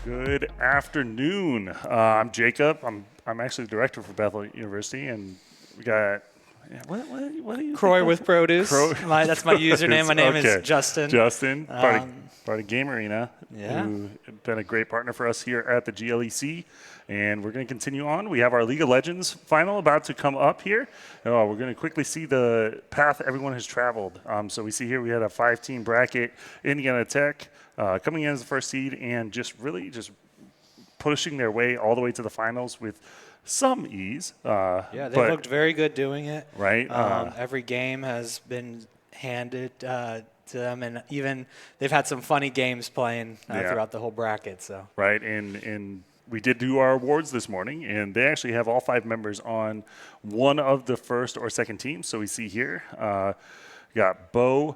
Good afternoon. I'm Jacob. I'm actually the director for Bethel University, and we got what do you Croy think with produce. That's my username. My name Okay. is Justin. Justin, part of Game Arena, Yeah. who have been a great partner for us here at the GLEC. And we're going to continue on. We have our League of Legends final about to come up here. We're going to quickly see the path everyone has traveled. So we see here we had a 5-team bracket. Indiana Tech coming in as the first seed and just pushing their way all the way to the finals with some ease. Yeah, they looked very good doing it. Right. Every game has been handed to them, and even they've had some funny games playing throughout the whole bracket. So right, and we did do our awards this morning, and they actually have all 5 members on one of the first or second teams. So we see here, we got Bo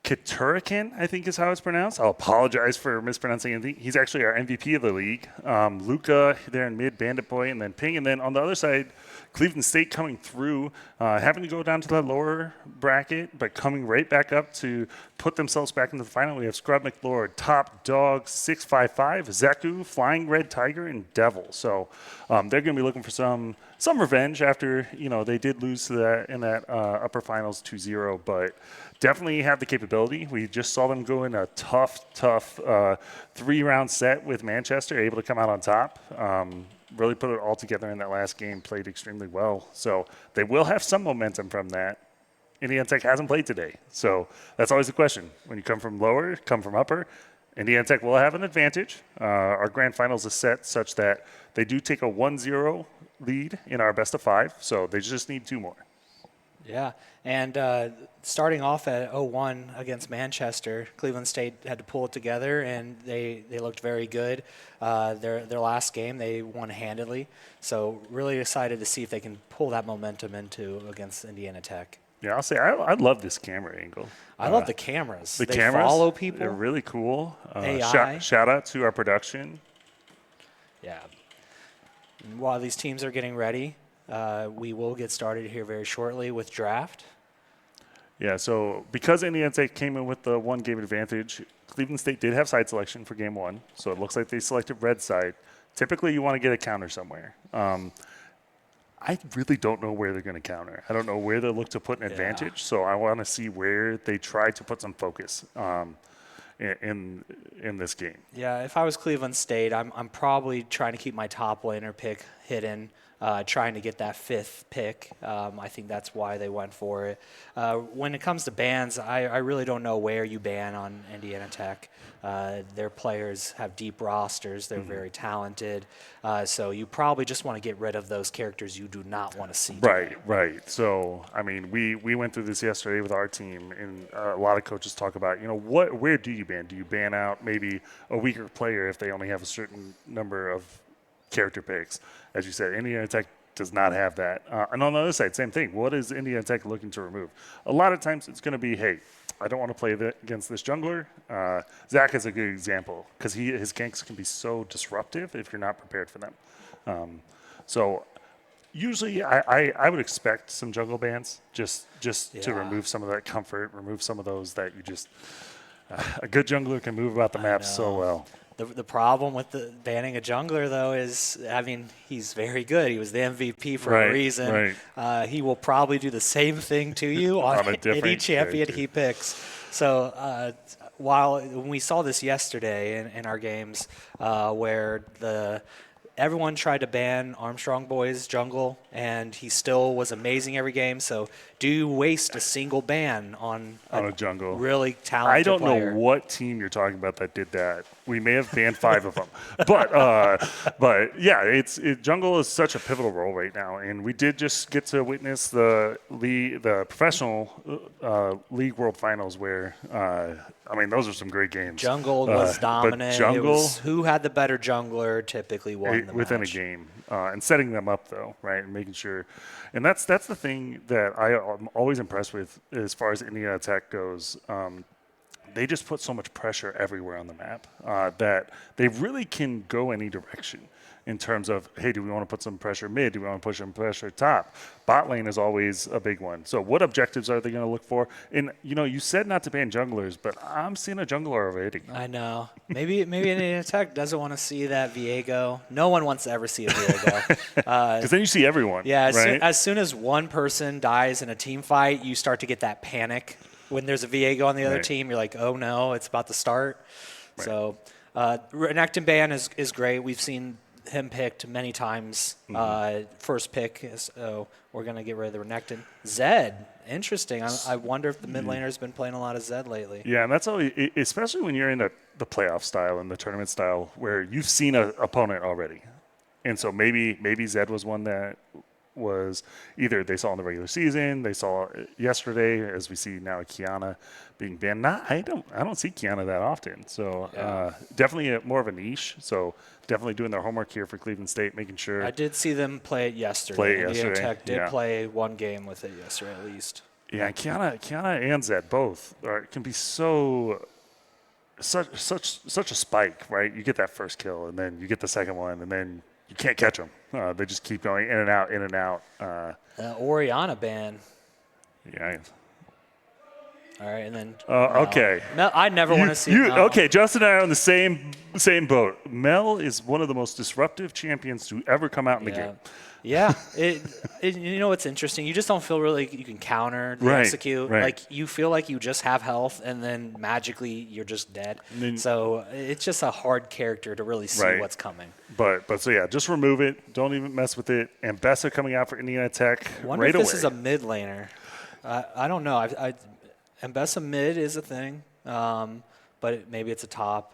Katurikan, I think is how it's pronounced. I'll apologize for mispronouncing anything. He's actually our MVP of the league. Luca there in mid, Bandit Boy, and then Ping. And then on the other side, Cleveland State coming through, having to go down to the lower bracket, but coming right back up to put themselves back into the final. We have Scrub McLeod, Top Dog, 655, Zeku, Flying Red Tiger, and Devil. So they're going to be looking for some revenge after they did lose to that in that upper finals 2-0, but definitely have the capability. We just saw them go in a tough 3-round set with Manchester, able to come out on top. Really put it all together in that last game, played extremely well. So they will have some momentum from that. Indiana Tech hasn't played today. So that's always the question. When you come from lower, come from upper, Indiana Tech will have an advantage. Our grand finals is set such that they do take a 1-0 lead in our best of 5. So they just need 2 more. yeah, and starting off at 0-1 against Manchester, Cleveland State had to pull it together, and they looked very good. Their last game, they won handedly. So really excited to see if they can pull that momentum into against Indiana Tech. Yeah, I'll say I love this camera angle. I love the cameras. The they cameras follow people. They're really cool. AI. Shout out to our production. Yeah. And while these teams are getting ready, we will get started here very shortly with draft. Yeah, so because Indiana Tech came in with the 1-game advantage, Cleveland State did have side selection for game 1. So it looks like they selected red side. Typically, you want to get a counter somewhere. I really don't know where they're going to counter. I don't know where they'll look to put an advantage. So I want to see where they try to put some focus in this game. Yeah, if I was Cleveland State, I'm probably trying to keep my top laner pick hidden, trying to get that 5th pick. I think that's why they went for it. When it comes to bans, I really don't know where you ban on Indiana Tech. Their players have deep rosters. They're very talented. So you probably just want to get rid of those characters you do not want to see. Right. So, I mean, we went through this yesterday with our team, and a lot of coaches talk about, where do you ban? Do you ban out maybe a weaker player if they only have a certain number of character picks? As you said, Indiana Tech does not have that. And on the other side, same thing. What is Indiana Tech looking to remove? A lot of times it's going to be, hey, I don't want to play against this jungler. Zach is a good example because his ganks can be so disruptive if you're not prepared for them. So usually I would expect some jungle bans just to remove some of that comfort, remove some of those that you just a good jungler can move about the map so well. The problem with banning a jungler, though, is, he's very good. He was the MVP for a reason. Right. He will probably do the same thing to you on any champion he picks. So when we saw this yesterday in our games where everyone tried to ban Armstrong Boy's jungle, and he still was amazing every game. So do you waste a single ban on a jungle really talented I don't player? know what team you're talking about that did that. We may have banned 5 of them. But yeah, jungle is such a pivotal role right now. And we did just get to witness the professional League World Finals where, those are some great games. Jungle was dominant. Jungle, it was who had the better jungler typically won the within match. a game. And setting them up, though, right, and making sure. And that's the thing that I'm always impressed with as far as Indiana Tech goes. they just put so much pressure everywhere on the map that they really can go any direction in terms of, hey, do we want to put some pressure mid? Do we want to push some pressure top? Bot lane is always a big one. So what objectives are they going to look for? And, you said not to ban junglers, but I'm seeing a jungler already. I know. Maybe Indiana Tech doesn't want to see that Viego. No one wants to ever see a Viego. Because then you see everyone. Yeah, right? as soon as one person dies in a team fight, you start to get that panic. When there's a Viego on the other team, you're like, oh no, it's about to start. Right. So Renekton ban is great. We've seen him picked many times. First pick, so we're going to get rid of the Renekton. Zed, interesting. I wonder if the mid laner's been playing a lot of Zed lately. Yeah, and that's always, especially when you're in the playoff style and the tournament style where you've seen an opponent already. And so maybe Zed was one that was either they saw in the regular season, they saw yesterday, as we see now Kiana being banned. I don't see Kiana that often. So definitely more of a niche. So definitely doing their homework here for Cleveland State, making sure. I did see them play it yesterday. Indiana Tech did play one game with it yesterday at least. Yeah, and Kiana and Zed both can be such a spike, right? You get that first kill, and then you get the second one, and then you can't catch them. They just keep going in and out. Oriana ban. Yeah. All right, and then. Okay. Mel, I never want to see. Mel. Okay, Justin and I are on the same boat. Mel is one of the most disruptive champions to ever come out in the game. Yeah, you know what's interesting? You just don't feel really you can counter, execute. Right. Like you feel like you just have health, and then magically you're just dead. So it's just a hard character to really see what's coming. But so yeah, just remove it. Don't even mess with it. And Bessa coming out for Indiana Tech wonder if this is a mid laner. I don't know. Ambessa mid is a thing, but maybe it's a top.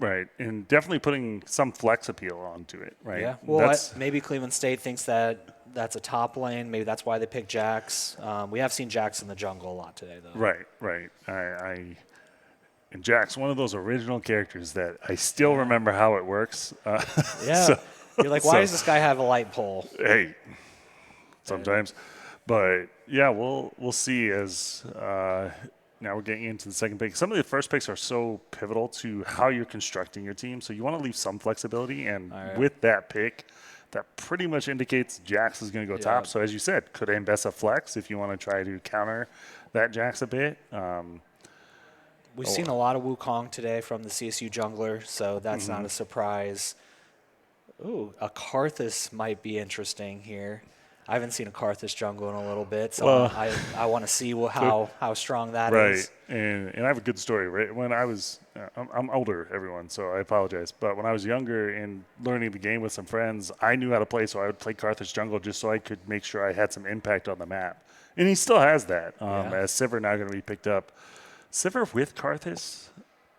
Right, and definitely putting some flex appeal onto it, right? Yeah, well, maybe Cleveland State thinks that's a top lane. Maybe that's why they picked Jax. We have seen Jax in the jungle a lot today, though. Right. And Jax, one of those original characters that I still remember how it works. You're like, why does this guy have a light pole? Hey, sometimes. But, yeah, we'll see as now we're getting into the second pick. Some of the first picks are so pivotal to how you're constructing your team. So you want to leave some flexibility. And with that pick, that pretty much indicates Jax is going to go top. So as you said, could Ambessa flex if you want to try to counter that Jax a bit? We've seen a lot of Wukong today from the CSU jungler, so that's not a surprise. Ooh, a Karthus might be interesting here. I haven't seen a Karthus jungle in a little bit, so I want to see how strong that is. Right, and I have a good story. Right, when I was, I'm older, everyone, so I apologize. But when I was younger and learning the game with some friends, I knew how to play, so I would play Karthus jungle just so I could make sure I had some impact on the map. And he still has that. As Sivir now going to be picked up. Sivir with Karthus,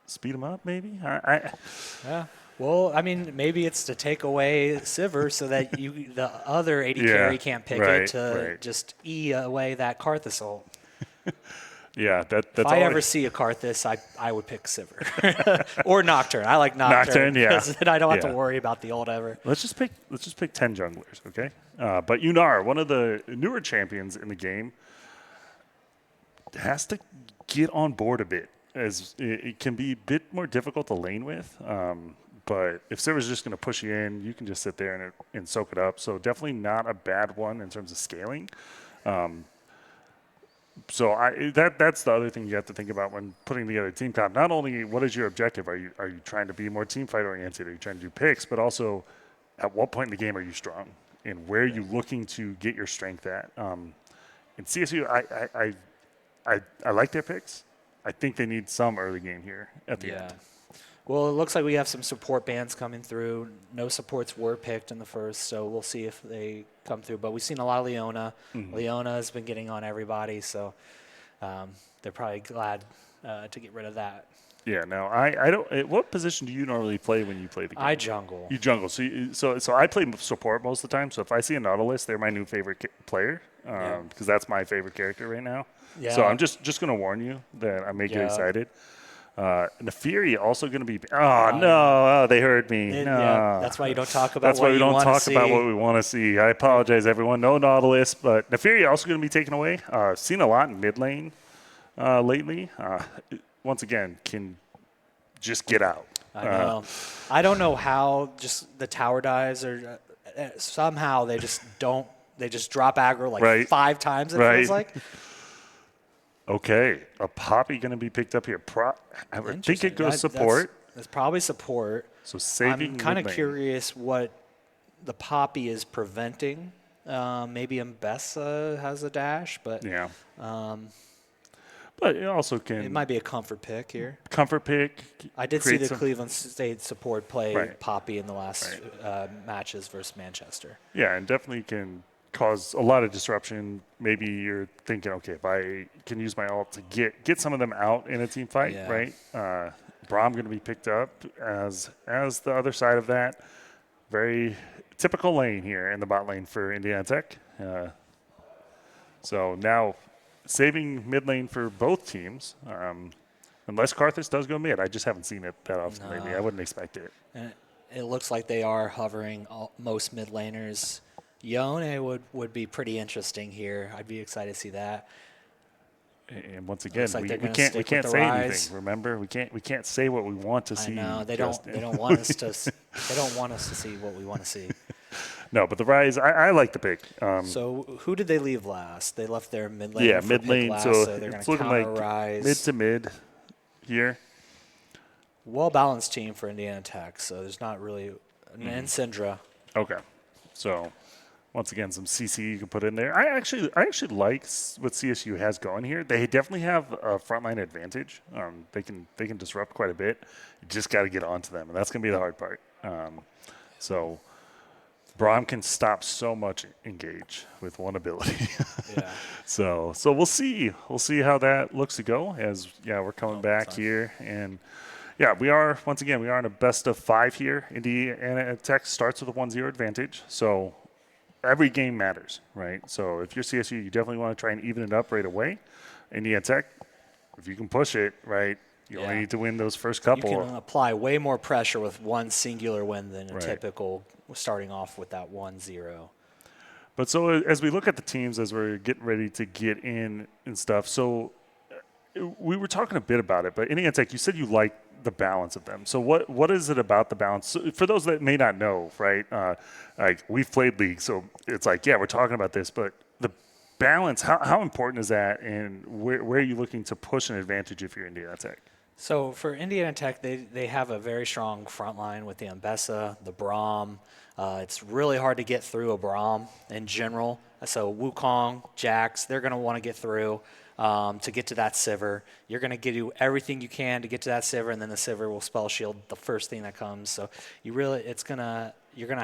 speed him up maybe? Yeah. Well, I mean, maybe it's to take away Sivir so that the other AD carry can't pick it to just E away that Karthus ult. Yeah, that's if I ever see a Karthus, I would pick Sivir or Nocturne. I like Nocturne because then I don't have to worry about the ult ever. Let's just pick 10 junglers, okay? But Yunar, one of the newer champions in the game, has to get on board a bit, as it can be a bit more difficult to lane with. But if Sivir's just going to push you in, you can just sit there and soak it up. So definitely not a bad one in terms of scaling. So that's the other thing you have to think about when putting together a team comp. Not only what is your objective? Are you trying to be more team fight oriented? Are you trying to do picks? But also, at what point in the game are you strong? And where are you looking to get your strength at? In CSU, I like their picks. I think they need some early game here at the end. Well, it looks like we have some support bans coming through. No supports were picked in the first, so we'll see if they come through. But we've seen a lot of Leona. Leona has been getting on everybody, so they're probably glad to get rid of that. Yeah. Now, I don't. What position do you normally play when you play the game? I jungle. You jungle. So I play support most of the time. So if I see a Nautilus, they're my new favorite player because that's my favorite character right now. Yeah. So I'm just going to warn you that I may get excited. Nefiri also going to be. They heard me. No. Yeah, that's why you don't talk about. That's why we don't talk about what we want to see. I apologize, everyone. No Nautilus, but Nefiri also going to be taken away. Seen a lot in mid lane lately. once again, can just get out. I know. I don't know how just the tower dives or somehow they just don't. They just drop aggro like Right. 5 times. It Right. feels like. Okay, a Poppy going to be picked up here. I would think it goes That- support. That's probably support. So saving I'm kind of mid lane. curious what the Poppy is preventing. Maybe Mbessa has a dash, but Yeah. But it also can it might be a comfort pick here. comfort pick. I did see create the some- Cleveland State support play Right. Poppy in the last matches versus Manchester. Yeah, and definitely can cause a lot of disruption. Maybe you're thinking, okay, if I can use my ult to get some of them out in a team fight, Yeah. right? Braum going to be picked up as the other side of that. Very typical lane here in the bot lane for Indiana Tech. So now saving mid lane for both teams. Unless Karthus does go mid. I just haven't seen it that often lately. I wouldn't expect it. And it looks like they are hovering most mid laners. Yone would be pretty interesting here. I'd be excited to see that. And once again, Looks like they're we gonna can't stick with say the Rise. anything. Remember, we can't say what we want to see. I know they Justin. don't want us to. They don't want us to see what we want to see. No, but the Rise, I like the pick. So who did they leave last? They left their mid lane. Yeah, mid lane. Last, So they're going it's to looking counter like Rise. mid to mid here. Well balanced team for Indiana Tech. So there's not really and Syndra. Okay, so once again, some CC you can put in there. I actually like what CSU has going here. They definitely have a frontline advantage. They can disrupt quite a bit. You just got to get onto them, and that's going to be the hard part. So Braum can stop so much engage with one ability. Yeah. So we'll see. We'll see how that looks to go as we're coming back here. And we are in a best of 5 here. Indiana Tech starts with a 1-0 advantage. So every game matters, right? So if you're CSU, you definitely want to try and even it up right away. Indiana Tech, if you can push it, right, you only need to win those first couple. You can apply way more pressure with one singular win than a Right. typical starting off with that 1-0. But so as we look at the teams, as we're getting ready to get in and stuff, so we were talking a bit about it, but Indiana Tech, you said you like the balance of them. So what is it about the balance? So for those that may not know, right, like we've played League, so it's like, we're talking about this, but the balance, how important is that, and where are you looking to push an advantage if you're Indiana Tech? So for Indiana Tech, they have a very strong front line with the Mbessa, the Braum. It's really hard to get through a Braum in general. So Wukong, Jax, they're going to want to get through to get to that Sivir. You're going to do everything you can to get to that Sivir, and then the Sivir will spell shield the first thing that comes. So you're going to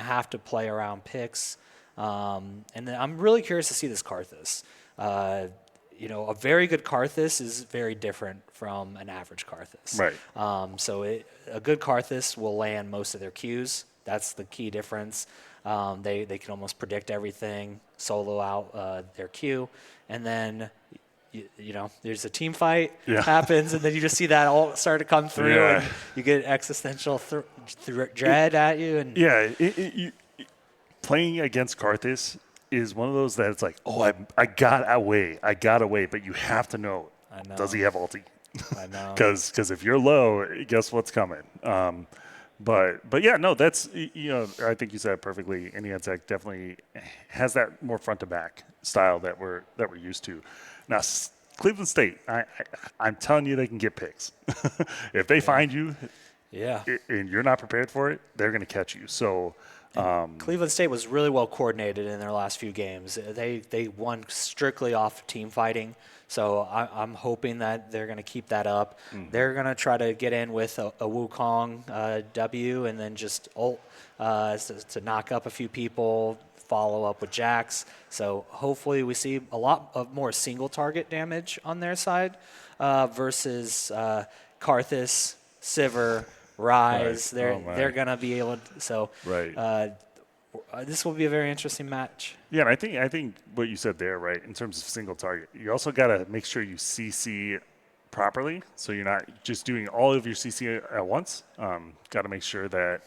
have to play around picks. And then I'm really curious to see this Karthus. A very good Karthus is very different from an average Karthus. Right. So a good Karthus will land most of their Qs. That's the key difference. They can almost predict everything, solo out their Q, and then there's a team fight happens, and then you just see that all start to come through, and you get existential dread at you. And playing against Karthus is one of those that it's like, I got away, but you have to know, does he have ulti? I know. Because if you're low, guess what's coming? But that's I think you said it perfectly. Indiana Tech definitely has that more front to back style that we're used to. Now Cleveland State, I'm telling you, they can get picks. If they find you, and you're not prepared for it, they're going to catch you. So. Cleveland State was really well coordinated in their last few games. They won strictly off team fighting, so I'm hoping that they're going to keep that up. Mm-hmm. They're going to try to get in with a Wukong W and then just ult to knock up a few people, follow up with Jax. So hopefully we see a lot of more single target damage on their side versus Karthus, Sivir, Rise. Right. They're gonna be able to, so this will be a very interesting match. Yeah, and I think what you said there, right, in terms of single target, you also got to make sure you CC properly, so you're not just doing all of your CC at once. Got to make sure that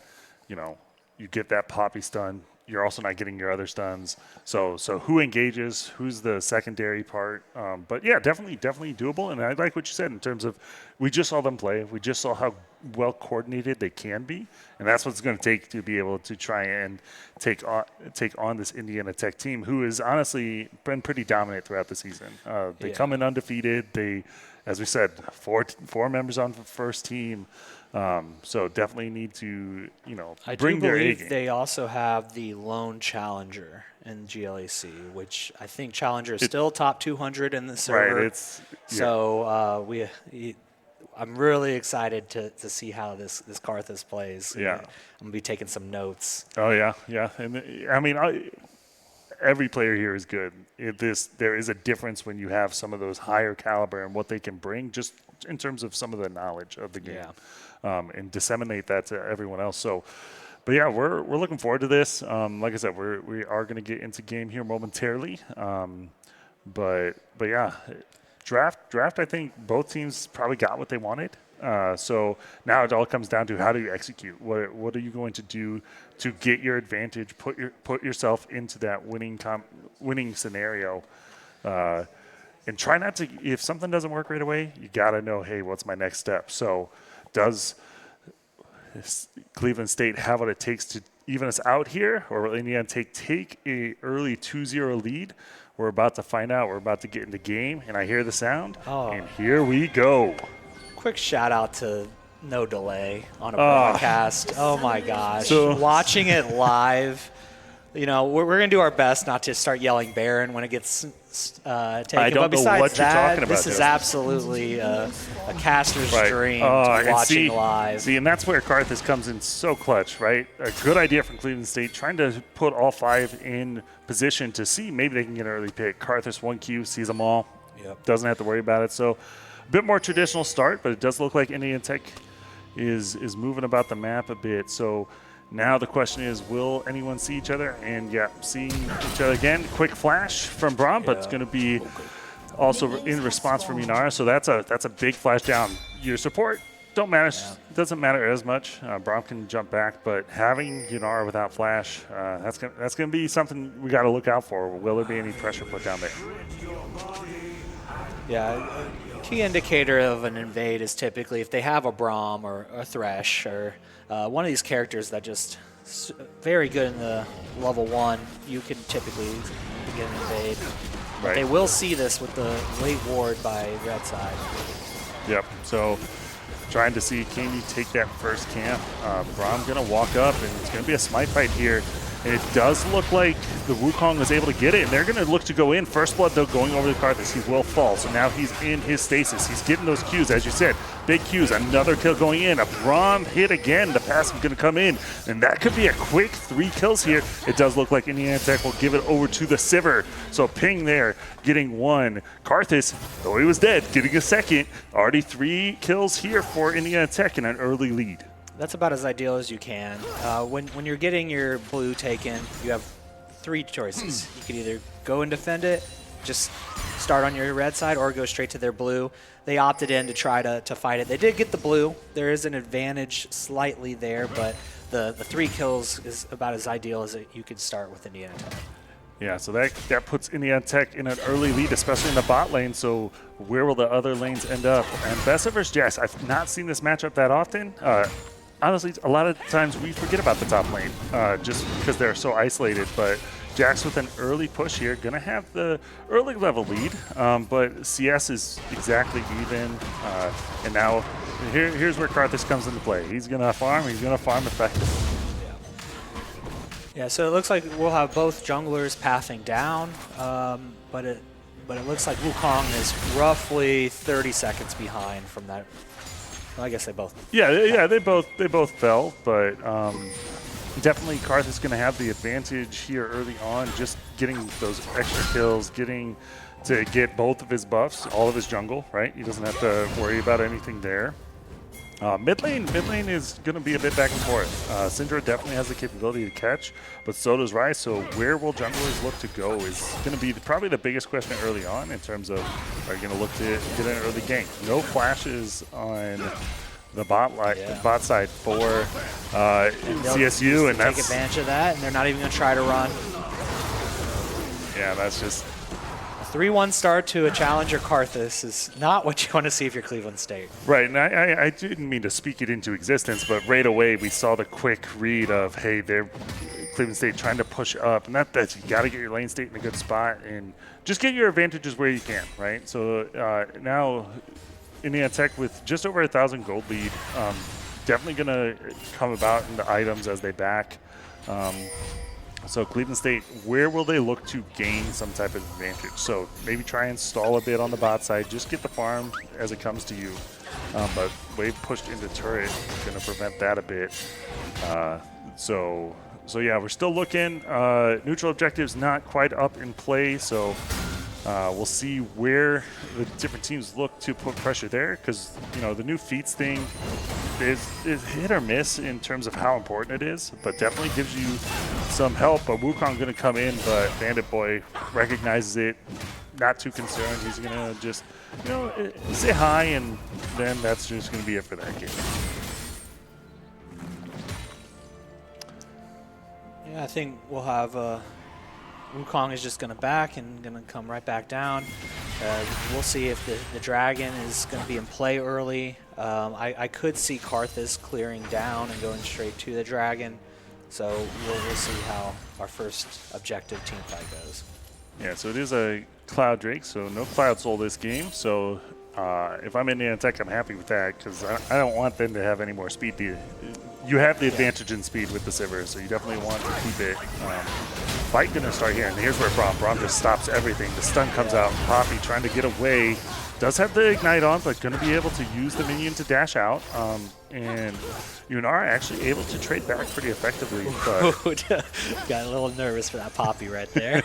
you get that poppy stun you're also not getting your other stuns. So who engages? Who's the secondary part? But yeah, definitely doable. And I like what you said in terms of we just saw them play. We just saw how well coordinated they can be, and that's what it's going to take to be able to try and take on this Indiana Tech team, who has honestly been pretty dominant throughout the season. They come in undefeated. They, as we said, four members on the first team. So definitely need to, bring their A believe game. they also have the lone challenger in GLEC, which I think challenger is still top 200 in the server. Right. So I'm really excited to see how this Karthus plays. Yeah. I'm gonna be taking some notes. Oh yeah. And I mean, every player here is good. There is a difference when you have some of those higher caliber and what they can bring, just in terms of some of the knowledge of the game, and disseminate that to everyone else. So, but yeah, we're looking forward to this. Like I said, we are going to get into game here momentarily. But yeah, draft. I think both teams probably got what they wanted. So now it all comes down to how do you execute? What are you going to do to get your advantage? Put yourself into that winning scenario, and try not to. If something doesn't work right away, you got to know, hey, what's my next step? So does Cleveland State have what it takes to even us out here, or will Indiana take a early 2-0 lead? We're about to find out. We're about to get into game, and I hear the sound, and here we go. Quick shout out to No Delay on a broadcast. Oh my gosh. So, watching it live, we're going to do our best not to start yelling Baron when it gets taken. I don't but besides know what you're talking about. This is absolutely a caster's dream to watching live. See, and that's where Karthus comes in so clutch, right? A good idea from Cleveland State, trying to put all 5 in position to see maybe they can get an early pick. Karthus 1Q, sees them all, doesn't have to worry about it. So a bit more traditional start, but it does look like Indiana Tech is moving about the map a bit. So now the question is, will anyone see each other? And seeing each other again. Quick flash from Braum, but it's going to be also in response from Inara. So that's a big flash down. Your support doesn't matter as much. Braum can jump back, but having Inara without flash, that's gonna be something we got to look out for. Will there be any pressure put down there? Yeah. Key indicator of an invade is typically if they have a Braum or a Thresh or one of these characters that just very good in the level 1, you can typically begin an invade. But they will see this with the late ward by red side. Yep. So trying to see, can you take that first camp? Braum going to walk up, and it's going to be a smite fight here. And it does look like the Wukong was able to get it, and they're going to look to go in. First blood, though, going over the Karthus. He will fall, so now he's in his stasis. He's getting those Qs, as you said. Big Qs, another kill going in. A Braum hit again. The passive going to come in, and that could be a quick 3 kills here. It does look like Indiana Tech will give it over to the Sivir. So Ping there, getting 1. Karthus, though he was dead, getting a second. Already 3 kills here for Indiana Tech in an early lead. That's about as ideal as you can. When you're getting your blue taken, you have 3 choices. You could either go and defend it, just start on your red side, or go straight to their blue. They opted in to try to fight it. They did get the blue. There is an advantage slightly there, but the 3 kills is about as ideal as you could start with Indiana Tech. Yeah, so that puts Indiana Tech in an early lead, especially in the bot lane. So where will the other lanes end up? And Bessa versus Jax, I've not seen this matchup that often. Honestly, a lot of times we forget about the top lane just because they're so isolated. But Jax with an early push here, going to have the early level lead. But CS is exactly even. And now here's where Karthus comes into play. He's going to farm. He's going to farm effectively. Yeah, so it looks like we'll have both junglers pathing down. But it looks like Wukong is roughly 30 seconds behind from that. Well, I guess they both. Yeah, they both fell, but definitely Karthus is going to have the advantage here early on, just getting those extra kills, getting to get both of his buffs, all of his jungle, right? He doesn't have to worry about anything there. Mid lane is going to be a bit back and forth. Syndra definitely has the capability to catch, but so does Ryze. So where will junglers look to go is going to be probably the biggest question early on in terms of, are you going to look to get an early gank? No flashes on the bot bot side for CSU, and take that's advantage of that, and they're not even going to try to run. yeah, that's just 3-1 start to a challenger Karthus is not what you want to see if you're Cleveland State. right. And I didn't mean to speak it into existence, but right away we saw the quick read of, hey, they're Cleveland State trying to push up, and that's you got to get your lane state in a good spot and just get your advantages where you can, right? So now Indiana Tech with just over 1,000 gold lead, definitely going to come about in the items as they back. So Cleveland State, where will they look to gain some type of advantage? So maybe try and stall a bit on the bot side. Just get the farm as it comes to you. But wave pushed into turret, going to prevent that a bit. So yeah, we're still looking. Neutral objectives not quite up in play. So we'll see where the different teams look to put pressure there, because the new feats thing is hit or miss in terms of how important it is, but definitely gives you some help. But Wukong going to come in, but Bandit Boy recognizes it, not too concerned. He's going to just say hi, and then that's just going to be it for that game. Yeah, I think we'll have Wukong is just going to back and going to come right back down. We'll see if the dragon is going to be in play early. I could see Karthus clearing down and going straight to the dragon. So we'll see how our first objective team fight goes. Yeah, so it is a Cloud Drake, so no Cloud Soul this game. So if I'm Indiana Tech, I'm happy with that, because I don't want them to have any more speed. You have the advantage in speed with the Sivir, so you definitely want to keep it. Fight gonna start here, and here's where Braum just stops everything. The stun comes out, Poppy trying to get away. Does have the Ignite on, but gonna be able to use the minion to dash out. And Yunar actually able to trade back pretty effectively. But got a little nervous for that Poppy right there.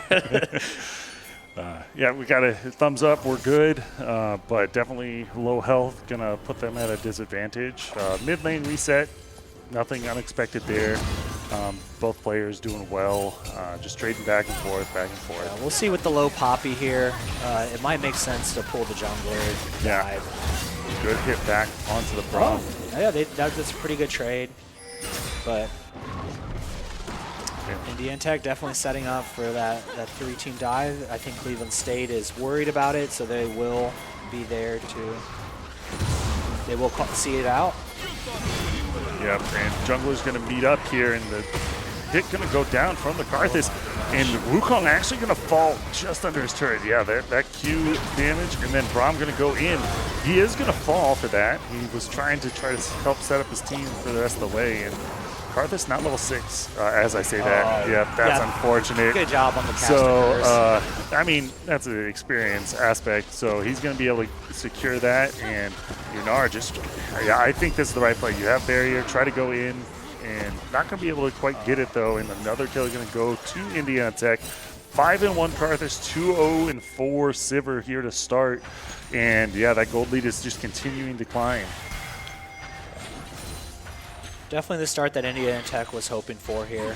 yeah, we got a thumbs up. We're good, but definitely low health. Gonna put them at a disadvantage. Mid lane reset. Nothing unexpected there. Both players doing well, just trading back and forth, back and forth. Yeah, we'll see with the low Poppy here. It might make sense to pull the jungler. Yeah, good hit back onto the Braum. Oh, yeah, that's a pretty good trade. But Indiana Tech definitely setting up for that 3-team dive. I think Cleveland State is worried about it, so they will be there to. They will see it out. Yep, and Jungler's going to meet up here, and the hit going to go down from the Karthus, and Wukong actually going to fall just under his turret. Yeah, that Q damage, and then Braum going to go in. He is going to fall for that. He was trying to help set up his team for the rest of the way, and Karthus not level 6, as I say that. Yeah, that's unfortunate. Good job on the cast. So, I mean, that's an experience aspect. So he's going to be able to secure that, and Yunar just, yeah, I think this is the right play. You have barrier, try to go in, and not going to be able to quite get it though. And another kill is going to go to Indiana Tech. 5-1 Karthus, 2-0-4 Sivir here to start. And yeah, that gold lead is just continuing to climb. Definitely the start that Indiana Tech was hoping for here.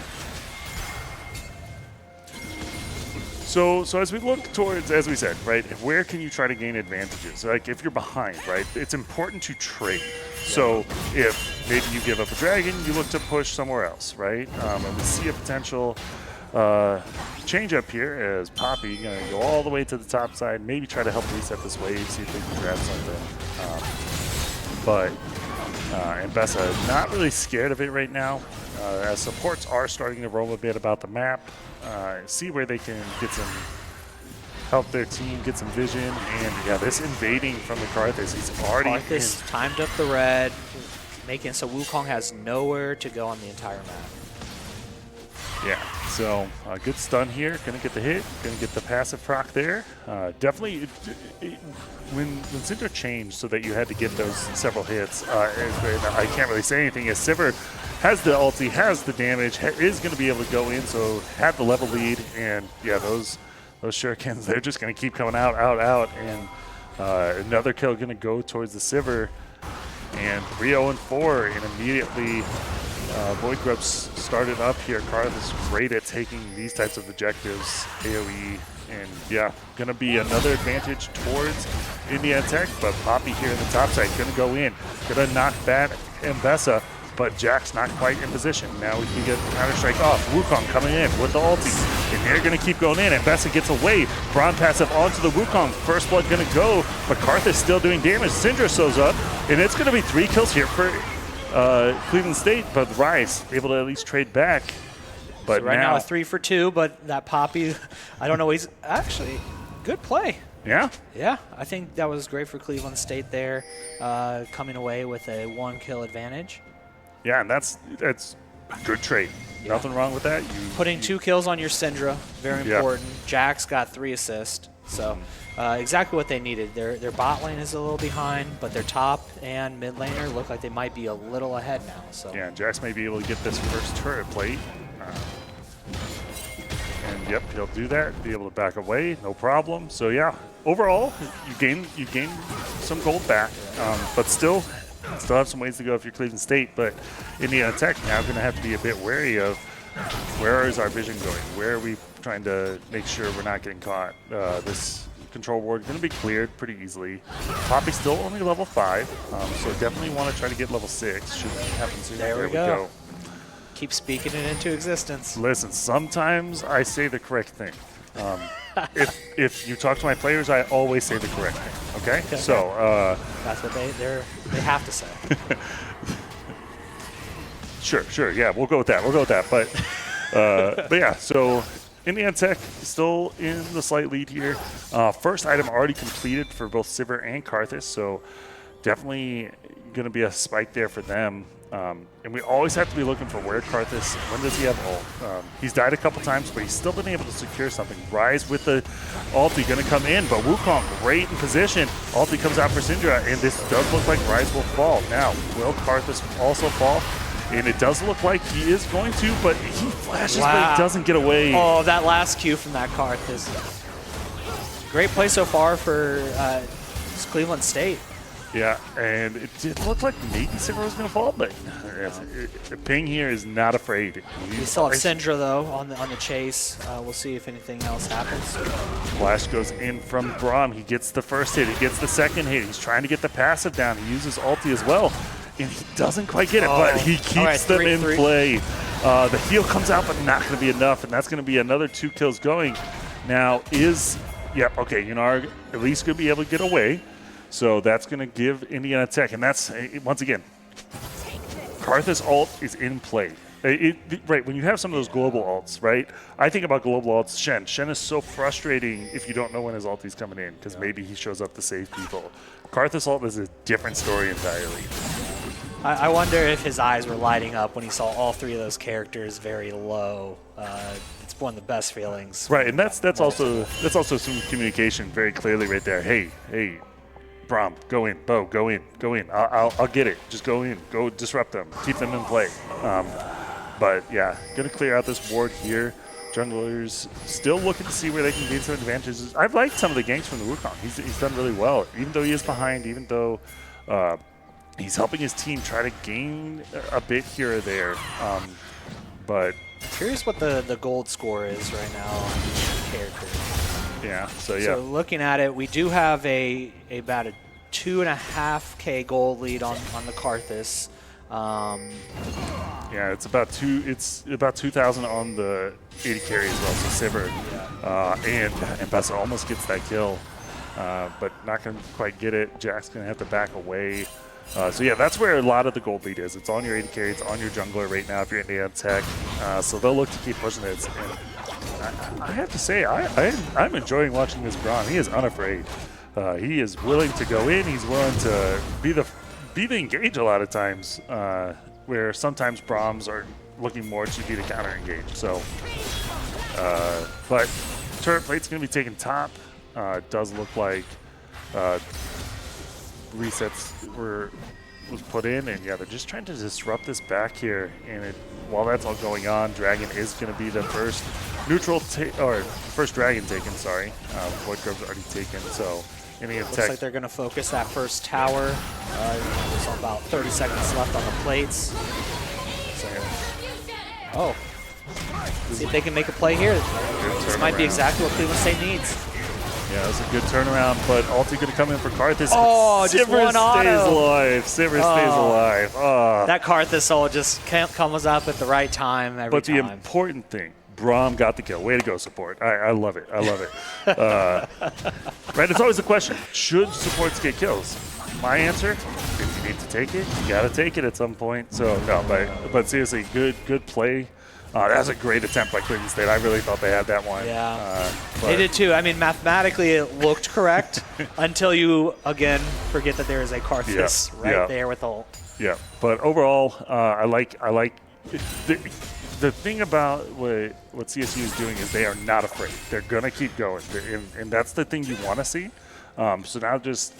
So as we look towards, as we said, right, where can you try to gain advantages? Like if you're behind, right, it's important to trade. So if maybe you give up a dragon, you look to push somewhere else, right? And we see a potential change up here as Poppy going to go all the way to the top side, maybe try to help reset this wave, see if they can grab something. And Bessa not really scared of it right now, as supports are starting to roam a bit about the map, see where they can get some help their team, get some vision, and yeah, this invading from the Karthus, he's already Karthus timed up the red, making so Wukong has nowhere to go on the entire map. Yeah, so good stun here, gonna get the hit, gonna get the passive proc there. Definitely, when Cinder changed so that you had to get those several hits, I can't really say anything, as Sivir has the ulti, has the damage, is gonna be able to go in, so had the level lead, and yeah, those shurikens, they're just gonna keep coming out, and another kill gonna go towards the Sivir, and 3-0-4, and immediately Void Grubs started up here. Karthus great at taking these types of objectives. AoE And yeah, gonna be another advantage towards Indiana Tech, but Poppy here in the top side gonna go in, gonna knock back Mbessa, but Jack's not quite in position. Now we can get Counter-Strike off. Wukong coming in with the ulti, and they're gonna keep going in. Mbessa gets away. Braun passive onto the Wukong. First blood gonna go, but Karthus still doing damage. Syndra shows up, and it's gonna be 3 kills here for Cleveland State, but Rise able to at least trade back. But so right now a 3 for 2, but that Poppy, I don't know. He's actually good play. Yeah. Yeah, I think that was great for Cleveland State there, coming away with a 1 kill advantage. Yeah, and that's good trade. Yeah. Nothing wrong with that. Putting 2 kills on your Syndra, very important. Jack's got 3 assists, so exactly what they needed. Their bot lane is a little behind, but their top and mid laner look like they might be a little ahead now. So yeah, Jax may be able to get this first turret plate. And yep, he'll do that. Be able to back away, no problem. So yeah, overall, you gain some gold back, but still have some ways to go if you're Cleveland State. But Indiana Tech now going to have to be a bit wary of where is our vision going? Where are we trying to make sure we're not getting caught? This control ward going to be cleared pretty easily. Poppy's still only level 5, so definitely want to try to get level 6. Should happen soon. There we go. Keep speaking it into existence. Listen, sometimes I say the correct thing. If you talk to my players, I always say the correct thing. Okay? Okay. So That's what they have to say. Sure. Yeah, we'll go with that. But yeah, so Indiana Tech still in the slight lead here. First item already completed for both Sivir and Karthus, so definitely going to be a spike there for them. And we always have to be looking for where Karthus, when does he have ult? He's died a couple times, but he's still been able to secure something. Rise with the ulti going to come in, but Wukong great in position. Ulti comes out for Syndra, and this does look like Rise will fall. Now, will Karthus also fall? And it does look like he is going to, but he flashes, but he doesn't get away. Oh, that last Q from that Karthus. Great play so far for Cleveland State. Yeah, and it did look like maybe Sivir was going to fall, but Ping here is not afraid. We still have Syndra, though, on the chase. We'll see if anything else happens. Flash goes in from Braum. He gets the first hit. He gets the second hit. He's trying to get the passive down. He uses ulti as well, and he doesn't quite get it, but he keeps them in play. The heal comes out, but not going to be enough, and that's going to be another 2 kills going. Now okay, Yunar at least going to be able to get away. So that's going to give Indiana Tech, and that's, once again, Karthus ult is in play. Right, when you have some of those global ults, right? I think about global ults, Shen. Shen is so frustrating if you don't know when his ulti's coming in, because maybe he shows up to save people. Karthus ult is a different story entirely. I wonder if his eyes were lighting up when he saw all 3 of those characters very low. It's one of the best feelings. Right, and that's also some communication very clearly right there. Hey, Braum, go in. Bo, go in. I'll get it. Just go in. Go disrupt them. Keep them in play. But yeah, gonna clear out this ward here. Junglers still looking to see where they can gain some advantages. I've liked some of the ganks from the Wukong. He's done really well, even though he is behind. Even though he's helping his team try to gain a bit here or there. But curious what the gold score is right now on each character. Yeah, so So looking at it, we do have about a 2.5K gold lead on the Karthus. Yeah, it's about 2,000 on the 80 carry as well. So Sivir and Bessa almost gets that kill, but not gonna quite get it. Jack's gonna have to back away. So yeah, that's where a lot of the gold lead is. It's on your 80 carry, it's on your jungler right now if you're Indiana Tech. So they'll look to keep pushing it. And I have to say, I'm enjoying watching this Braun. He is unafraid. He is willing to go in. He's willing to be the engage a lot of times, where sometimes Brahms are looking more to be the counter engage. So, but turret plate's going to be taken top. It does look like resets was put in, and yeah, they're just trying to disrupt this back here. And while that's all going on, Dragon is going to be the first first Dragon taken. Sorry, Void Grub's already taken. So, looks like they're going to focus that first tower. There's about 30 seconds left on the plates. So, See if they can make a play here. This might be exactly what Cleveland State needs. Yeah, that's a good turnaround, but Ulti going to come in for Karthus. Oh, just Sivir one auto. stays alive. Sivir stays alive. Oh. That Karthus ult just comes up at the right time every But time. the important thing, Braum got the kill. Way to go, support. I love it. I love it. Right, it's always the question, should supports get kills? My answer, if you need to take it, you got to take it at some point. So, no, but seriously, good play. That was a great attempt by Cleveland State. I really thought they had that one. Yeah, they did too. I mean, mathematically it looked correct until you, again, forget that there is a Karthus there with ult. Yeah, but overall, I like the thing about what CSU is doing is they are not afraid. They're going to keep going, and that's the thing you want to see. So now just,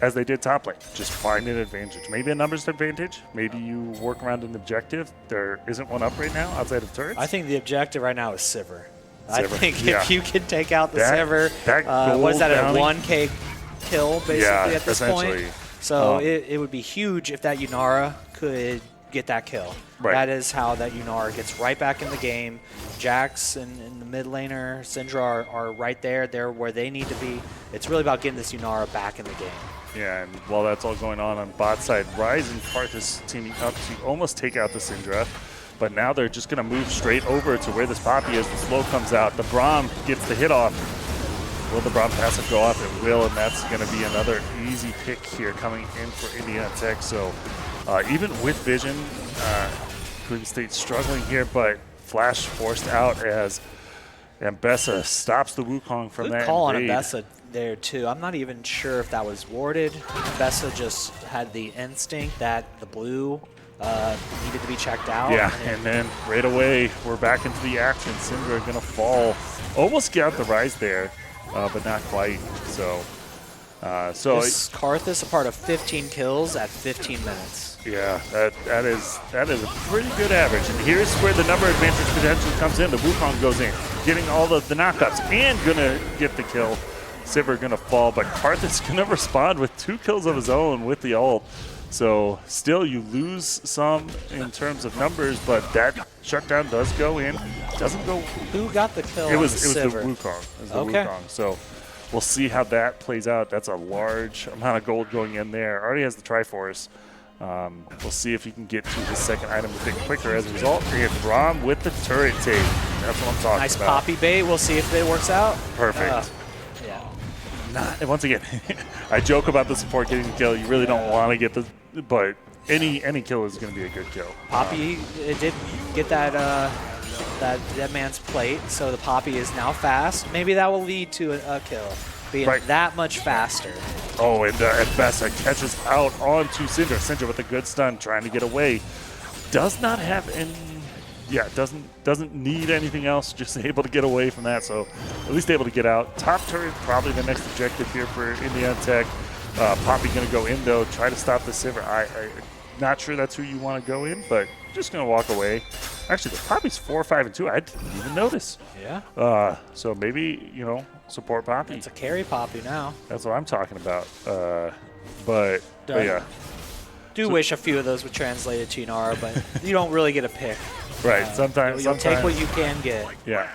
as they did top lane, just find an advantage. Maybe a numbers advantage. Maybe you work around an objective. There isn't one up right now outside of turrets. I think the objective right now is Sivir. I Sivir, think if you can take out the Sivir, that what is that, bounty? a 1K kill basically at this essentially. point? So it would be huge if that Yunara could get that kill. Right. That is how that Yunara gets right back in the game. Jax and the mid laner, Syndra are right there. They're where they need to be. It's really about getting this Yunara back in the game. Yeah, and while that's all going on bot side, Ryze and Karthus teaming up to almost take out the Syndra. But now they're just going to move straight over to where this Poppy is. The slow comes out. The Braum gets the hit off. Will the Braum passive go off? It will, and that's going to be another easy pick here coming in for Indiana Tech. So even with Vision, Cleveland State struggling here, but Flash forced out as Ambessa stops the Wukong from that Good call on invade. Ambessa there too. I'm not even sure if that was warded. Ambessa just had the instinct that the blue needed to be checked out. Yeah, and then right away we're back into the action. Syndra gonna fall. Almost got the rise there, but not quite. So This Karthus a part of 15 kills at 15 minutes. yeah, that is a pretty good average. And here's where the number advantage potentially comes in. The Wukong goes in, getting all the knockups and gonna get the kill. Sivir gonna fall, but Karthus gonna respond with 2 kills of his own with the ult. So still you lose some in terms of numbers, but that shutdown does go in. Doesn't go. Who got the kill? It was the Sivir? Wukong. It was the Okay. Wukong. So we'll see how that plays out. That's a large amount of gold going in there. Already has the Triforce. We'll see if he can get to his second item a bit quicker as a result. And Braum with the turret take. That's what I'm talking Nice about. poppy bait. We'll see if it works out. Perfect. Yeah. And once again, I joke about the support getting the kill. You really don't want to get the, but any kill is going to be a good kill. Poppy it did get that that man's plate, so the Poppy is now fast. Maybe that will lead to a kill, being that much faster. Oh, and Bessa catches out onto Syndra. Syndra with a good stun, trying to get away. Does not have any. Yeah, doesn't need anything else. Just able to get away from that. So at least able to get out. Top turret probably the next objective here for Indiana Tech. Poppy going to go in though. Try to stop the Sivir. I'm not sure that's who you want to go in, but just going to walk away. Actually, the Poppy's 4, 5, and 2. I didn't even notice. Yeah. So maybe support Poppy. It's a carry Poppy now. That's what I'm talking about. But yeah. Do wish a few of those would translate to Yunara, but you don't really get a pick. Right. Sometimes You'll take what you can get. Yeah.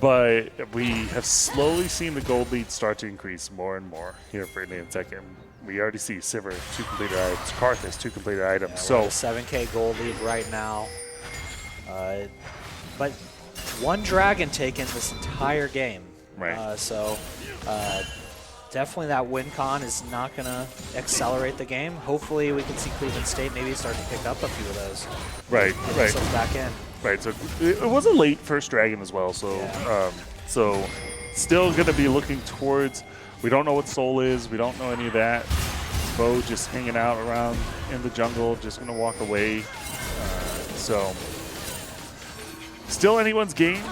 But we have slowly seen the gold lead start to increase more and more here for Indiana Tech. And we already see Sivir 2 completed items, Karthus 2 completed items. Yeah, so we're at a 7K gold lead right now. But one dragon taken this entire game. Right. Definitely that win con is not going to accelerate the game. Hopefully we can see Cleveland State maybe start to pick up a few of those. Right. Get themselves back in. Right. So it was a late first dragon as well. So so still going to be looking towards. We don't know what Soul is. We don't know any of that. Bo just hanging out around in the jungle, just going to walk away. So still anyone's game.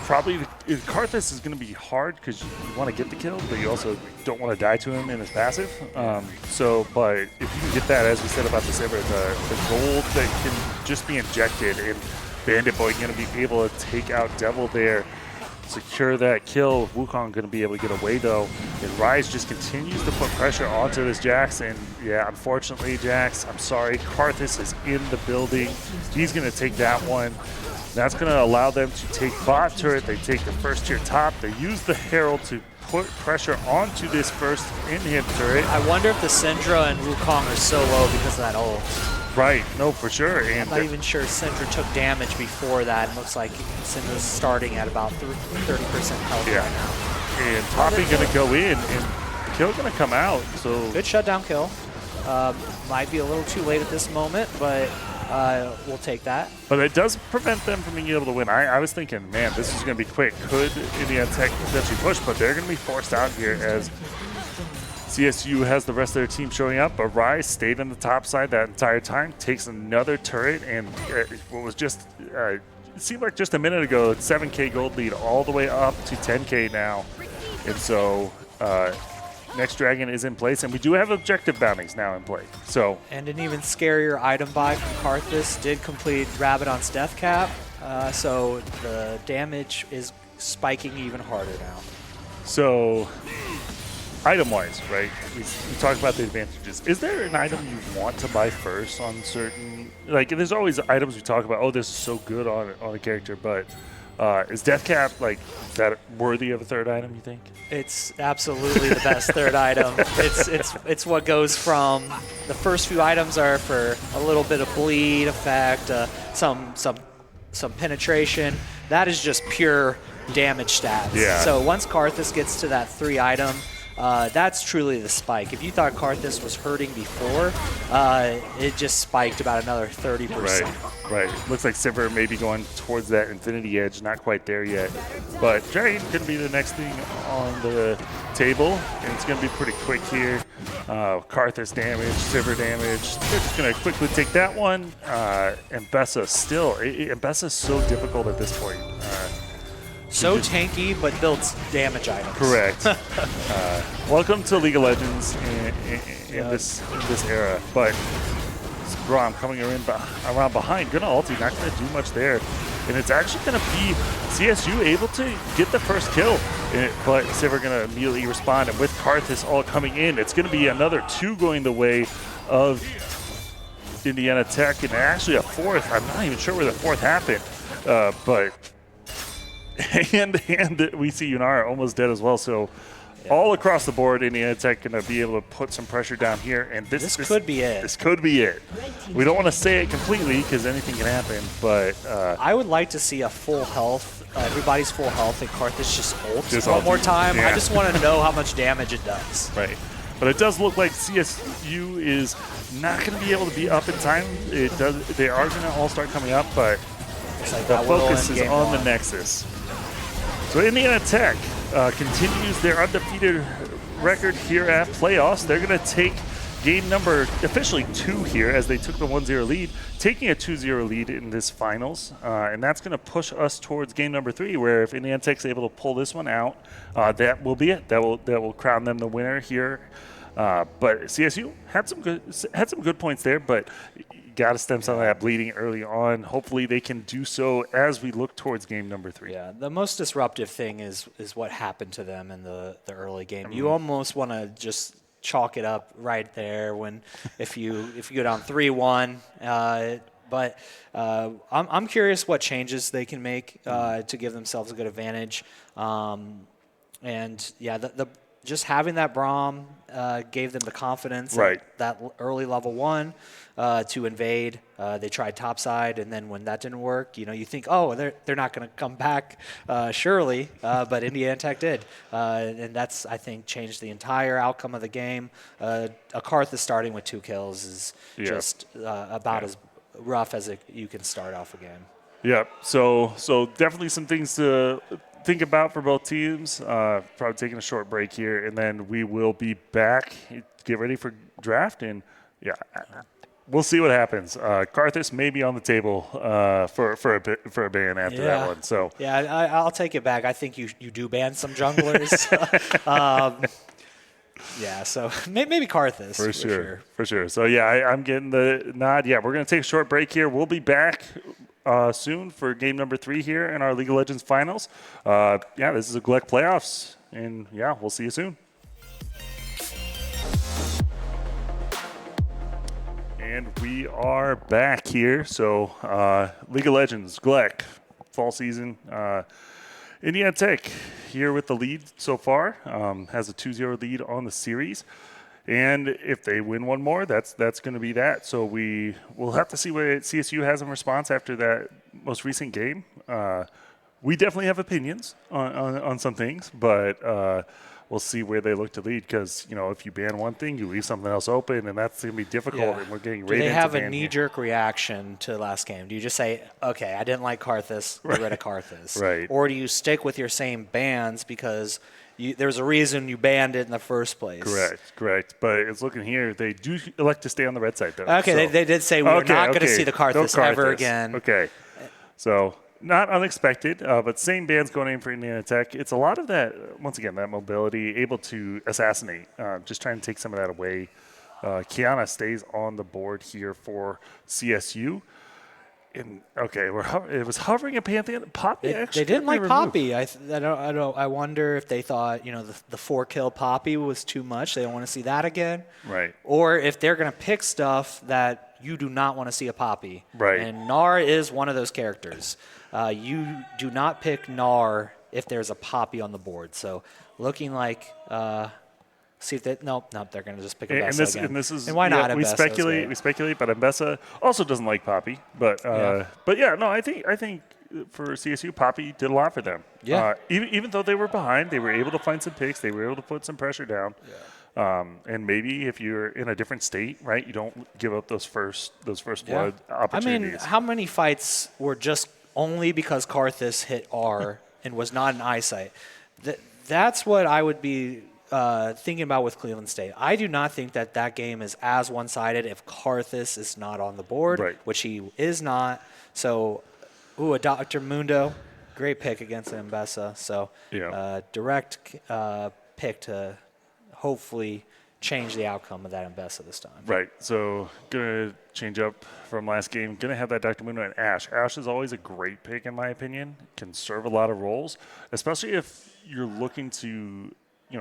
Probably Karthus is going to be hard because you want to get the kill, but you also don't want to die to him in his passive. But if you can get that, as we said about the Sivir, the gold that can just be injected, and Bandit Boy going to be able to take out Devil there, secure that kill. Wukong going to be able to get away though, and Ryze just continues to put pressure onto this Jax. And yeah, unfortunately, Jax, I'm sorry, Karthus is in the building. He's going to take that one. That's going to allow them to take bot turret. They take the first tier top. They use the Herald to put pressure onto this first in-him turret. I wonder if the Syndra and Wukong are so low because of that ult. Right, no, for sure. And I'm not even sure Syndra took damage before that. It looks like Syndra's starting at about 30% health right now. And Poppy going to go in, and Kill going to come out. So good shutdown kill. Might be a little too late at this moment, but we'll take that. But it does prevent them from being able to win. I was thinking, man, this is going to be quick. Could Indiana Tech potentially push, but they're going to be forced out here as CSU has the rest of their team showing up, but Rise stayed on the top side that entire time, takes another turret, and what was just, it seemed like just a minute ago, 7K gold lead all the way up to 10K now. And so Next Dragon is in place, and we do have objective bounties now in play. So, and an even scarier item buy from Karthus did complete Rabadon's death cap, so the damage is spiking even harder now. So, item-wise, right? We talked about the advantages. Is there an item you want to buy first on certain? Like, there's always items we talk about. Oh, this is so good on a character, but is death cap like that worthy of a third item? You think? It's absolutely the best third item. It's what goes from the first few items are for a little bit of bleed effect, some penetration. That is just pure damage stats. Yeah. So once Karthus gets to that 3 item, that's truly the spike. If you thought Karthus was hurting before, it just spiked about another 30%. Right. Looks like Sivir may be going towards that Infinity Edge. Not quite there yet. But Dragon going to be the next thing on the table, and it's going to be pretty quick here. Karthus damage, Sivir damage. They're just going to quickly take that one. And Bessa still. Bessa's so difficult at this point. So tanky, but builds damage items. Correct. Welcome to League of Legends in this era. But Braum coming around behind. Gonna ulti, not gonna do much there. And it's actually gonna be CSU able to get the first kill. But Sivir gonna immediately respond. And with Karthus all coming in, it's gonna be another 2 going the way of Indiana Tech. And actually a 4th. I'm not even sure where the 4th happened. But and we see Yunara almost dead as well. So all across the board, Indiana Tech going to be able to put some pressure down here. And this could be it. This could be it. We don't want to say it completely because anything can happen. But I would like to see a full health, everybody's full health, and Karthus just ults one ulti. more time. Yeah. I just want to know how much damage it does. Right. But it does look like CSU is not going to be able to be up in time. It does. They are going to all start coming up, but like the focus is on the Nexus. So Indiana Tech continues their undefeated record here at playoffs. They're going to take game number officially 2 here as they took the 1-0 lead, taking a 2-0 lead in this finals. And that's going to push us towards game number 3, where if Indiana Tech's able to pull this one out, that will be it. That will crown them the winner here. But CSU had some good points there, but got to stem some of that bleeding early on. Hopefully they can do so as we look towards game number 3. Yeah, the most disruptive thing is what happened to them in the early game. You almost want to just chalk it up right there when if you go down 3-1. But I'm curious what changes they can make to give themselves a good advantage. And yeah, just having that Braum gave them the confidence at that early level 1 to invade. They tried topside, and then when that didn't work, you think, oh, they're not going to come back, surely. But Indiana Tech did, and that's, I think, changed the entire outcome of the game. A Karthus starting with 2 kills is just about as rough as you can start off a game. Yeah. So definitely some things to think about for both teams. Probably taking a short break here, and then we will be back. Get ready for draft, and we'll see what happens. Karthus may be on the table for a ban after that one. So I'll take it back. I think you do ban some junglers. So maybe Karthus. For sure. So I'm getting the nod. Yeah, we're gonna take a short break here. We'll be back soon for game number 3 here in our League of Legends finals. This is a GLEC playoffs, and we'll see you soon. And we are back here. So, League of Legends, GLEC, fall season. Indiana Tech here with the lead so far, has a 2-0 lead on the series. And if they win one more, that's going to be that. So we'll have to see what CSU has in response after that most recent game. We definitely have opinions on some things, but we'll see where they look to lead because, if you ban one thing, you leave something else open, and that's going to be difficult, Yeah. and we're getting Do right they into have a ban here. knee-jerk reaction to the last game? Do you just say, okay, I didn't like Karthus, get rid of Karthus? Right. Or do you stick with your same bans because there's a reason you banned it in the first place? Correct. But it's looking here. They do elect to stay on the red side, though. Okay, so. they did say we're not going to see the No Karthus ever again. Okay. So not unexpected, but same bands going in for Indiana Tech. It's a lot of that, once again, that mobility, able to assassinate, just trying to take some of that away. Kiana stays on the board here for CSU. And it was hovering at Pantheon. Poppy actually. They didn't like removed. Poppy. I wonder if they thought the 4-kill Poppy was too much. They don't want to see that again. Right. Or if they're going to pick stuff that you do not want to see a Poppy. Right. And Gnar is one of those characters. You do not pick Gnar if there's a Poppy on the board. So looking like. See if they nope, they're going to just pick Mbessa again. And this is why not? We Mbessa speculate, but Mbessa also doesn't like Poppy. But I think for CSU, Poppy did a lot for them. Yeah. Even though they were behind, they were able to find some picks. They were able to put some pressure down. Yeah. And maybe if you're in a different state, right, you don't give up those first blood opportunities. I mean, how many fights were just only because Karthus hit R and was not in eyesight? That's what I would be thinking about with Cleveland State. I do not think that game is as one-sided if Karthus is not on the board, right. which he is not. So, a Dr. Mundo, great pick against Mbessa. So, direct pick to hopefully change the outcome of that Mbessa this time. Right. So, going to change up from last game. Going to have that Dr. Mundo and Ash. Ash is always a great pick, in my opinion. Can serve a lot of roles, especially if you're looking to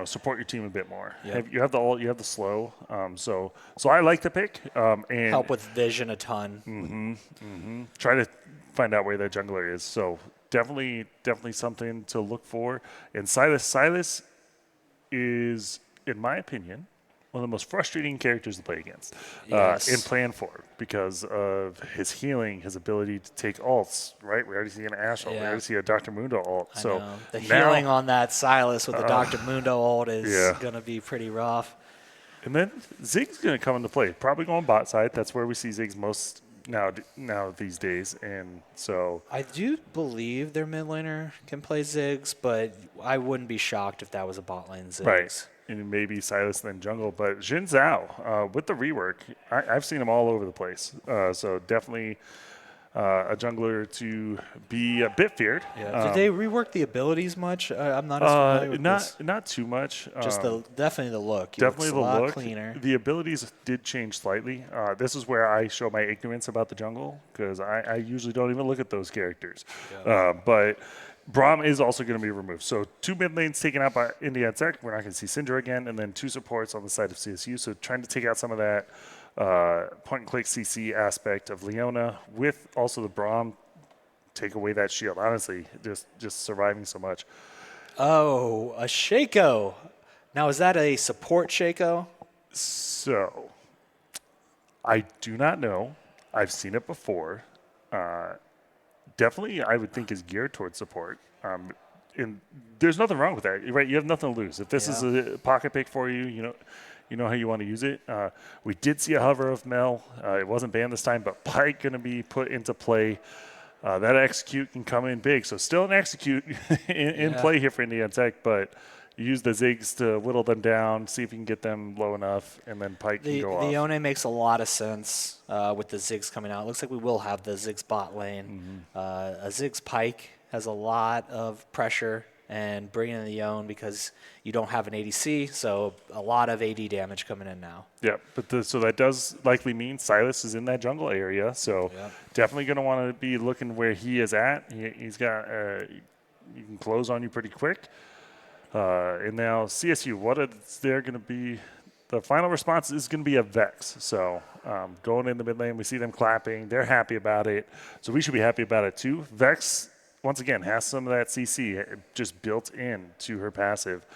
support your team a bit more. Yep. You have the slow. So I like the pick. And help with vision a ton. Try to find out where that jungler is. So definitely something to look for. And Silas is, in my opinion, one of the most frustrating characters to play against in plan for because of his healing, his ability to take ults, right? We already see an Ash ult. We already see a Dr. Mundo ult. So the healing on that Silas with the Dr. Mundo ult is going to be pretty rough. And then Zig's going to come into play, probably going bot side. That's where we see Ziggs most now these days. And so I do believe their mid laner can play Ziggs, but I wouldn't be shocked if that was a bot lane Ziggs. Right. And maybe Silas then jungle. But Jin Zhao, with the rework, I've seen him all over the place. So definitely a jungler to be a bit feared. Yeah. Did they rework the abilities much? I'm not as familiar with this. Not too much. Just definitely the look. Definitely the look. Cleaner. The abilities did change slightly. This is where I show my ignorance about the jungle because I usually don't even look at those characters. Yeah. But Braum is also going to be removed. So 2 mid lanes taken out by Indiana Tech. We're not going to see Syndra again. And then 2 supports on the side of CSU. So trying to take out some of that point-and-click CC aspect of Leona with also the Braum take away that shield. Honestly, just surviving so much. Oh, a Shaco. Now, is that a support Shaco? So I do not know. I've seen it before. Definitely, I would think is geared towards support. And there's nothing wrong with that, right? You have nothing to lose. If this is a pocket pick for you, you know how you want to use it. We did see a hover of Mel. It wasn't banned this time, but Pike going to be put into play. That execute can come in big. So still an execute in play here for Indiana Tech, but you use the Ziggs to whittle them down, see if you can get them low enough, and then Pike can go off. The Yone makes a lot of sense with the Ziggs coming out. It looks like we will have the Ziggs bot lane. A Ziggs Pike has a lot of pressure and bringing in the Yone because you don't have an ADC, so a lot of AD damage coming in now. Yeah, but so that does likely mean Silas is in that jungle area, so definitely going to want to be looking where he is at. He's got he can close on you pretty quick. And now CSU, what is there going to be the final response is going to be a Vex. So going in the mid lane, we see them clapping. They're happy about it. So we should be happy about it too. Vex, once again, has some of that CC just built in to her passive.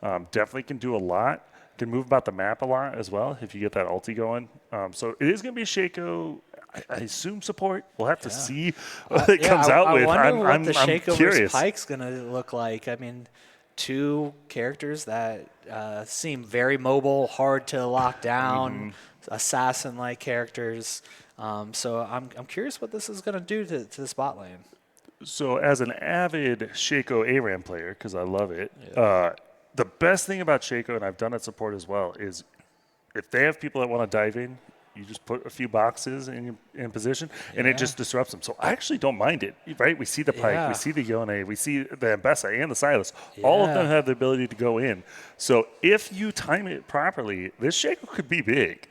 Definitely can do a lot. Can move about the map a lot as well if you get that ulti going. So it is going to be a Shaco, I assume, support. We'll have to see what it comes out with. I wonder what the I'm Shaco curious. versus Pyke's going to look like. I mean, two characters that seem very mobile, hard to lock down, assassin-like characters. So I'm curious what this is going to do to the spot lane. So as an avid Shaco ARAM player, because I love it, the best thing about Shaco, and I've done it support as well, is if they have people that want to dive in, you just put a few boxes in position, and it just disrupts them. So I actually don't mind it, right? We see the Pyke, we see the Yone, we see the Ambessa and the Sylas. All of them have the ability to go in. So if you time it properly, this Shaco could be big.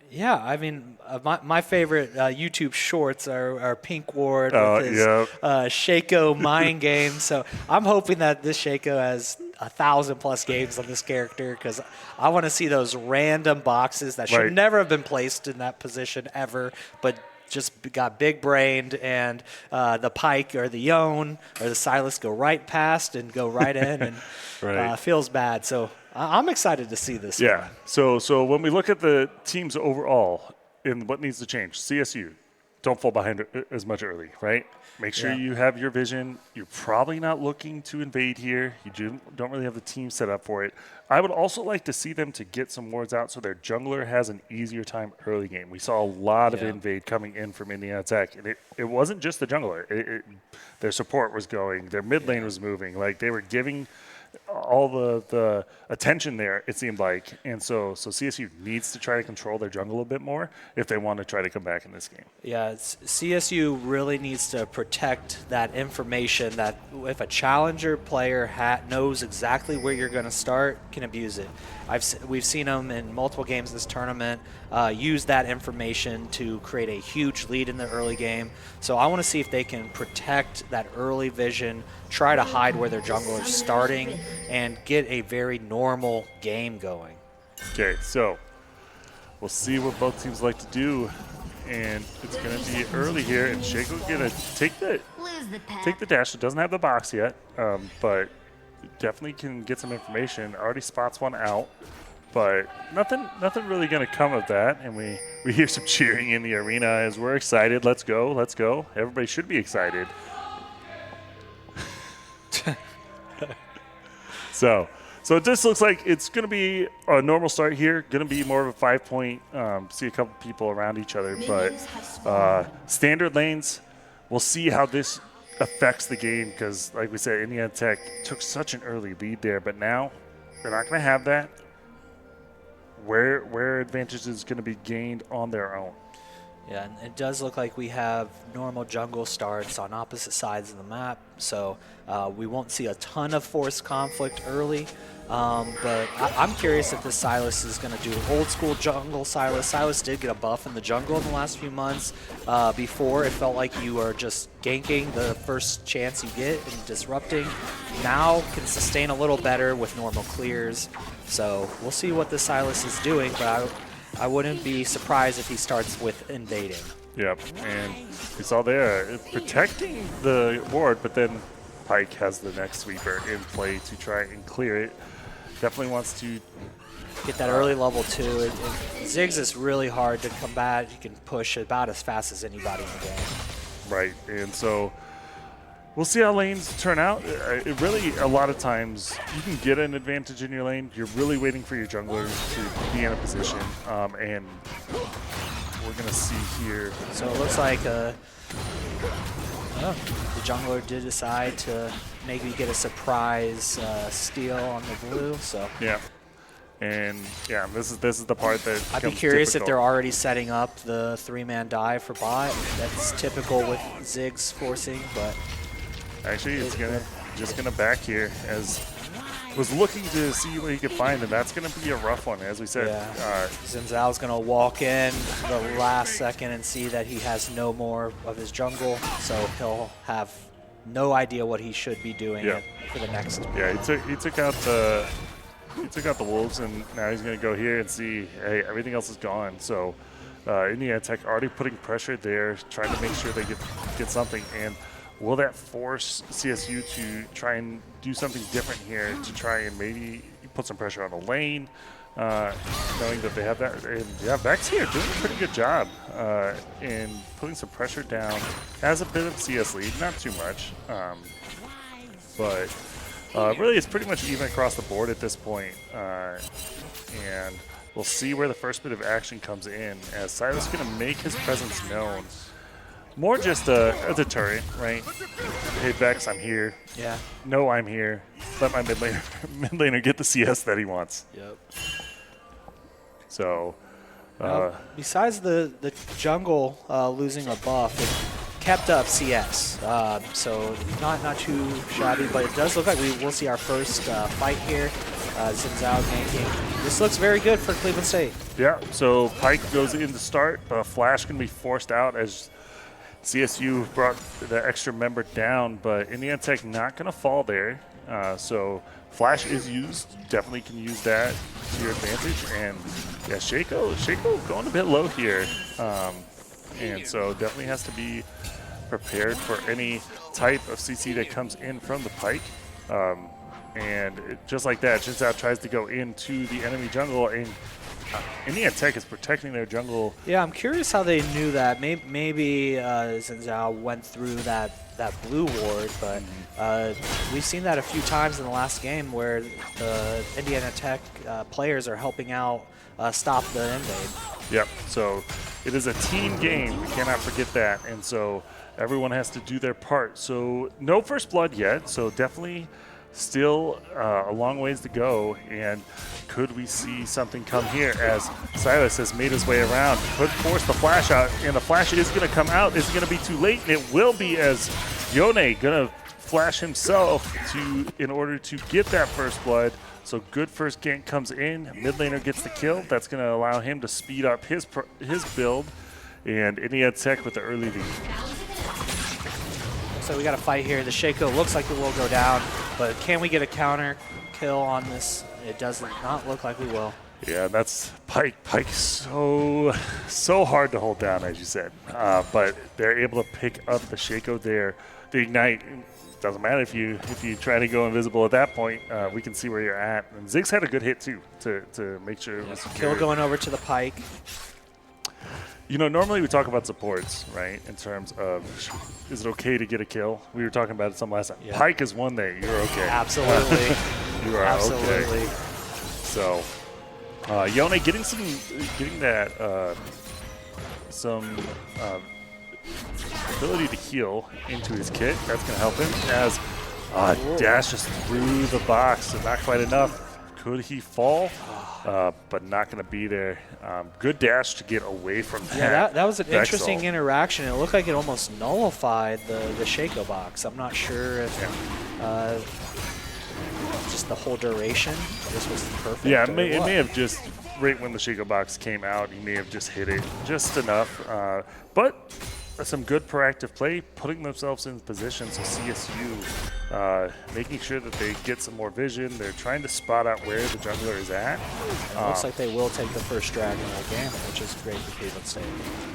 Yeah, I mean, my favorite YouTube shorts are Pink Ward with his Shaco mind game. So I'm hoping that this Shaco has 1,000+ games on this character because I want to see those random boxes that should never have been placed in that position ever, but just got big-brained, and the Pyke or the Yone or the Sylas go right past and go right in, and feels bad. So I'm excited to see this. Yeah. So when we look at the teams overall and what needs to change, CSU, don't fall behind as much early, right? Make sure you have your vision. You're probably not looking to invade here. You don't really have the team set up for it. I would also like to see them to get some wards out so their jungler has an easier time early game. We saw a lot of invade coming in from Indiana Tech, and it wasn't just the jungler. Their support was going. Their mid lane was moving. Like, they were giving all the attention there, it seemed like. And so CSU needs to try to control their jungle a bit more if they want to try to come back in this game. Yeah, CSU really needs to protect that information that if a challenger player knows exactly where you're going to start, can abuse it. We've seen them in multiple games this tournament use that information to create a huge lead in the early game. So I want to see if they can protect that early vision, try to hide where their jungler is starting, and get a very normal game going. Okay, so we'll see what both teams like to do, and it's going to be early here, and Shaco's going to take the dash. It doesn't have the box yet, but definitely can get some information. Already spots one out, but nothing really going to come of that, and we hear some cheering in the arena as we're excited. Let's go, let's go. Everybody should be excited. So it just looks like it's going to be a normal start here. Going to be more of a 5-point. See a couple people around each other, but standard lanes. We'll see how this affects the game because, like we said, Indiana Tech took such an early lead there, but now they're not going to have that. Where advantage is going to be gained on their own. Yeah, and it does look like we have normal jungle starts on opposite sides of the map, so we won't see a ton of forced conflict early. But I'm curious if this Sylas is going to do old school jungle Sylas. Sylas did get a buff in the jungle in the last few months. Before, it felt like you were just ganking the first chance you get and disrupting. Now can sustain a little better with normal clears. So we'll see what the Sylas is doing, but I wouldn't be surprised if he starts with invading. Yep, and we saw there protecting the ward, but then Pyke has the next sweeper in play to try and clear it. Definitely wants to get that early level 2. Ziggs is really hard to combat. You can push about as fast as anybody in the game. Right, and so we'll see how lanes turn out. It really, a lot of times, you can get an advantage in your lane. You're really waiting for your jungler to be in a position, and we're going to see here. So it looks like the jungler did decide to maybe get a surprise steal on the blue. So yeah, and yeah, this is the part that I'd be curious if they're already setting up the 3-man dive for bot. That's typical with Ziggs forcing, but actually it's just gonna back here as was looking to see what he could find, and that's gonna be a rough one, as we said. Yeah. Zinzal's gonna walk in the last second and see that he has no more of his jungle, so he'll have no idea what he should be doing for the next. Yeah, he took out the he took out the Wolves, and now he's going to go here and see, hey, everything else is gone. So Indiana Tech already putting pressure there, trying to make sure they get something. And will that force CSU to try and do something different here to try and maybe put some pressure on the lane, knowing that they have that? And yeah, Vex here doing a pretty good job in putting some pressure down. Has a bit of CS lead, not too much, but really it's pretty much even across the board at this point. And we'll see where the first bit of action comes in, as Silas is going to make his presence known. More just a deterrent, right? Hey, Vex, I'm here. Yeah. No, I'm here. Let my mid laner get the CS that he wants. Yep. So, besides the jungle losing a buff, it kept up CS. So not too shabby, but it does look like we'll see our first fight here. Xin Zhao ganking. This looks very good for Cleveland State. yeah, so Pike goes in to start. Flash can be forced out as CSU brought the extra member down, but Indiana Tech not going to fall there. So Flash is used. Definitely can use that to your advantage. And yeah, Shaco going a bit low here. And so definitely has to be prepared for any type of CC that comes in from the Pike. Just like that, Xin Zhao tries to go into the enemy jungle, and Indiana Tech is protecting their jungle. Yeah, I'm curious how they knew that. Maybe Xin Zhao went through that blue ward, but we've seen that a few times in the last game where the Indiana Tech players are helping out stop the invade. Yep, so it is a team game. We cannot forget that. And so everyone has to do their part. So no first blood yet, so definitely still a long ways to go. And could we see something come here as Silas has made his way around, could force the flash out, and the flash is going to come out. Is it going to be too late? And it will be, as Yone going to flash himself in order to get that first blood. So good first gank comes in. Mid laner gets the kill. That's going to allow him to speed up his build. And Indiana Tech with the early lead. So we got a fight here. The Shaco looks like it will go down, but can we get a counter kill on this? It does not look like we will. Yeah, that's Pike. Pike's so hard to hold down, as you said. But they're able to pick up the Shaco there. The Ignite doesn't matter if you try to go invisible at that point. We can see where you're at. And Ziggs had a good hit too to make sure it was kill going over to the Pike. You know, normally we talk about supports, right? In terms of, is it okay to get a kill? We were talking about it some last time. Yeah. Pike is one that you're okay. Absolutely. You are Absolutely. okay. So, Yone getting that some ability to heal into his kit. That's going to help him. As Dash just through the box, so not quite enough. Could he fall? But not going to be there. Good dash to get away from that. Yeah, that was an Vexel. interesting interaction. It looked like it almost nullified the Shaco box. I'm not sure if just the whole duration. This was perfect. Yeah, it may have just, right when the Shaco box came out, he may have just hit it just enough. But some good proactive play, putting themselves in position. So CSU making sure that they get some more vision. They're trying to spot out where the jungler is at. It looks like they will take the first dragon again, which is great for Cleveland State.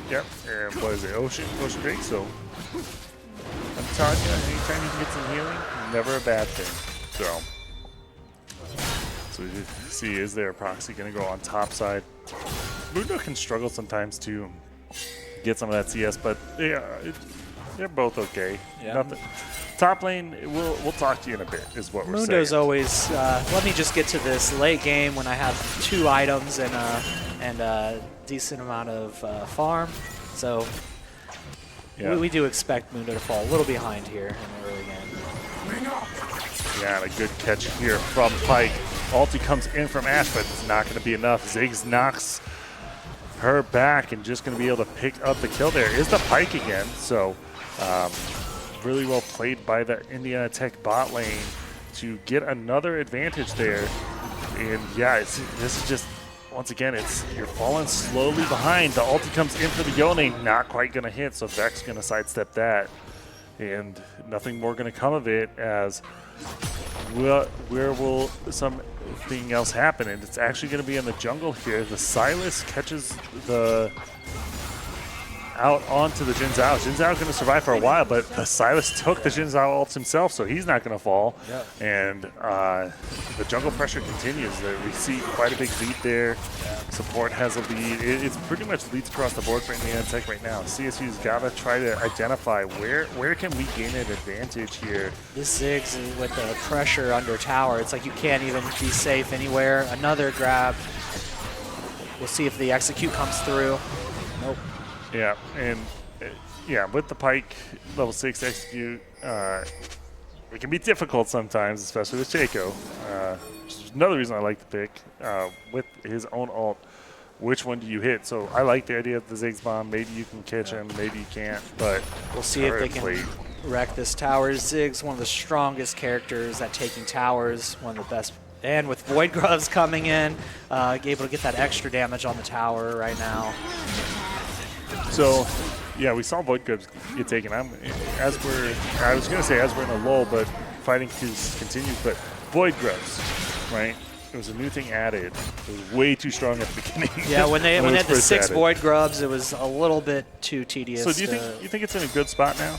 Yep, and what is it, Ocean Drake? So I'm telling you, anytime you can get some healing, never a bad thing. So you see, is there a proxy going to go on top side? Mundo can struggle sometimes to get some of that CS, but they're both okay. Yeah. Nothing. Top lane, we'll talk to you in a bit, is what we're saying. Mundo's always, let me just get to this late game when I have 2 items and a decent amount of farm. So we do expect Mundo to fall a little behind here in the early game. Yeah, and a good catch here from Pike. Ulti comes in from Ash, but it's not going to be enough. Ziggs knocks her back and just going to be able to pick up the kill there. Is the Pike again. So really well played by the Indiana Tech bot lane to get another advantage there. And yeah, this is just, once again, you're falling slowly behind. The ulti comes in for the Yone, not quite going to hit, so Vex going to sidestep that. And nothing more going to come of it, as where will some anything else happen, and it's actually going to be in the jungle here. The Silas catches the out onto the Jin Zhao. Jin Zhao going to survive for a while, but the Silas took the Jin Zhao ult himself, so he's not going to fall. Yep. And the jungle pressure continues. We see quite a big lead there. Support has a lead. It's pretty much leads across the board for Indiana Tech right now. CSU's got to try to identify where can we gain an advantage here. This Ziggs with the pressure under tower, it's like you can't even be safe anywhere. Another grab. We'll see if the execute comes through. Nope. Yeah, and yeah, with the Pike level 6 execute, it can be difficult sometimes, especially with Shaco. Which is another reason I like to pick with his own ult. Which one do you hit? So I like the idea of the Ziggs bomb. Maybe you can catch him, maybe you can't. But we'll see if they can wreck this tower. Ziggs, one of the strongest characters at taking towers, one of the best. And with Void Gloves coming in, able to get that extra damage on the tower right now. So, yeah, we saw Void Gloves get taken. I was going to say as we're in a lull, but fighting continues. But Void Gloves, right? It was a new thing added. It was way too strong at the beginning. Yeah, when they had the 6 Void Grubs, it was a little bit too tedious. So do you think it's in a good spot now?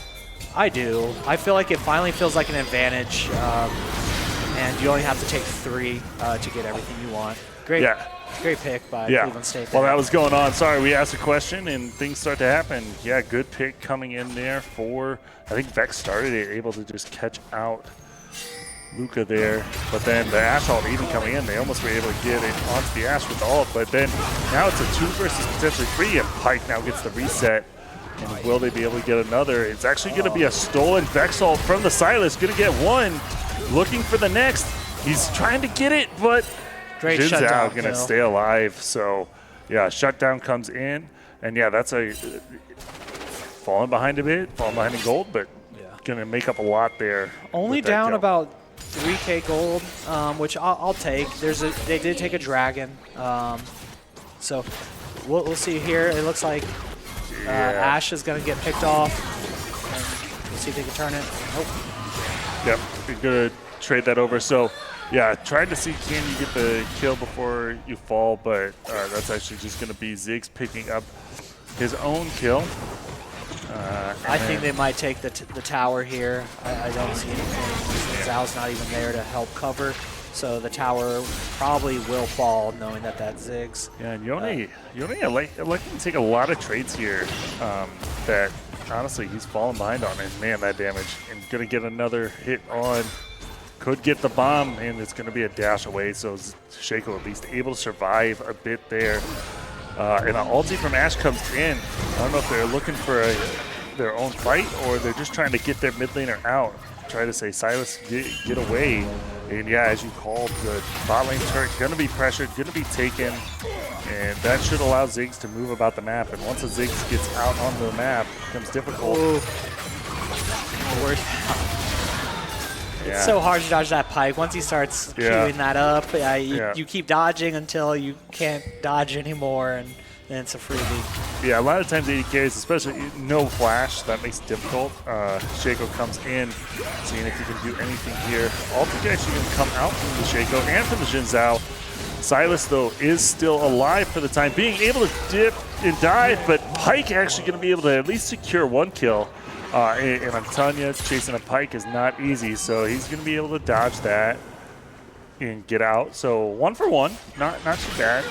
I do. I feel like it finally feels like an advantage, and you only have to take 3 to get everything you want. Great. Yeah. Great pick by Cleveland State. While that was going on, sorry, we asked a question and things start to happen. Yeah, good pick coming in there for, I think Vex started it, able to just catch out Luca there. But then the Ashe ult even coming in, they almost were able to get it onto the Ashe with the ult. But then now it's a 2 versus potentially 3, and Pike now gets the reset. And will they be able to get another? It's actually going to be a stolen Vex ult from the Silas. Going to get 1, looking for the next. He's trying to get it, but great Jin shutdown. Zhao gonna stay alive. So, yeah, shutdown comes in, and yeah, that's a falling behind a bit, falling behind in gold, but gonna make up a lot there. Only down about 3K gold, which I'll take. They did take a dragon, so we'll see here. It looks like Ashe is gonna get picked off. And we'll see if they can turn it. Nope. Yep, you're gonna trade that over. So. Yeah, tried to see can you get the kill before you fall, but that's actually just going to be Ziggs picking up his own kill. I think they might take the tower here. I don't see anything. Zhao's not even there to help cover, so the tower probably will fall, knowing that that's Ziggs. Yeah, and Yone I like to take a lot of trades here that honestly he's fallen behind on, and man, that damage. And going to get another hit on. Could get the bomb, and it's going to be a dash away, so Shaco at least able to survive a bit there. And an ulti from Ashe comes in. I don't know if they're looking for their own fight, or they're just trying to get their mid laner out. Try to say, Silas, get away. And yeah, as you called, the bot lane turret going to be pressured, going to be taken, and that should allow Ziggs to move about the map. And once a Ziggs gets out onto the map, it becomes difficult. It's so hard to dodge that Pike. Once he starts queuing that up, you keep dodging until you can't dodge anymore, and then it's a freebie. Yeah, a lot of times AD carries, especially no flash, that makes it difficult. Shaco comes in, seeing if he can do anything here. Ulti actually going to come out from the Shaco and from the Jin Zhao. Silas, though, is still alive for the time being, able to dip and dive, but Pike actually going to be able to at least secure 1 kill. And I'm telling you, chasing a Pike is not easy, so he's going to be able to dodge that and get out. So 1 for 1, not too bad.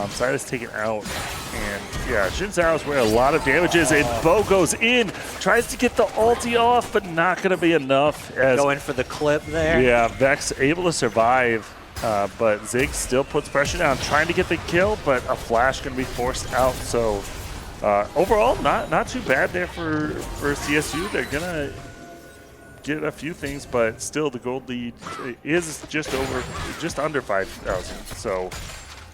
Silas taken out, and yeah, Jin Zhao is where a lot of damage is, and Bo goes in, tries to get the ulti off, but not going to be enough. Going for the clip there. Yeah, Vex able to survive, but Ziggs still puts pressure down, trying to get the kill, but a flash going to be forced out. So. Overall, not too bad there for CSU. They're gonna get a few things, but still the gold lead is just under 5,000. So,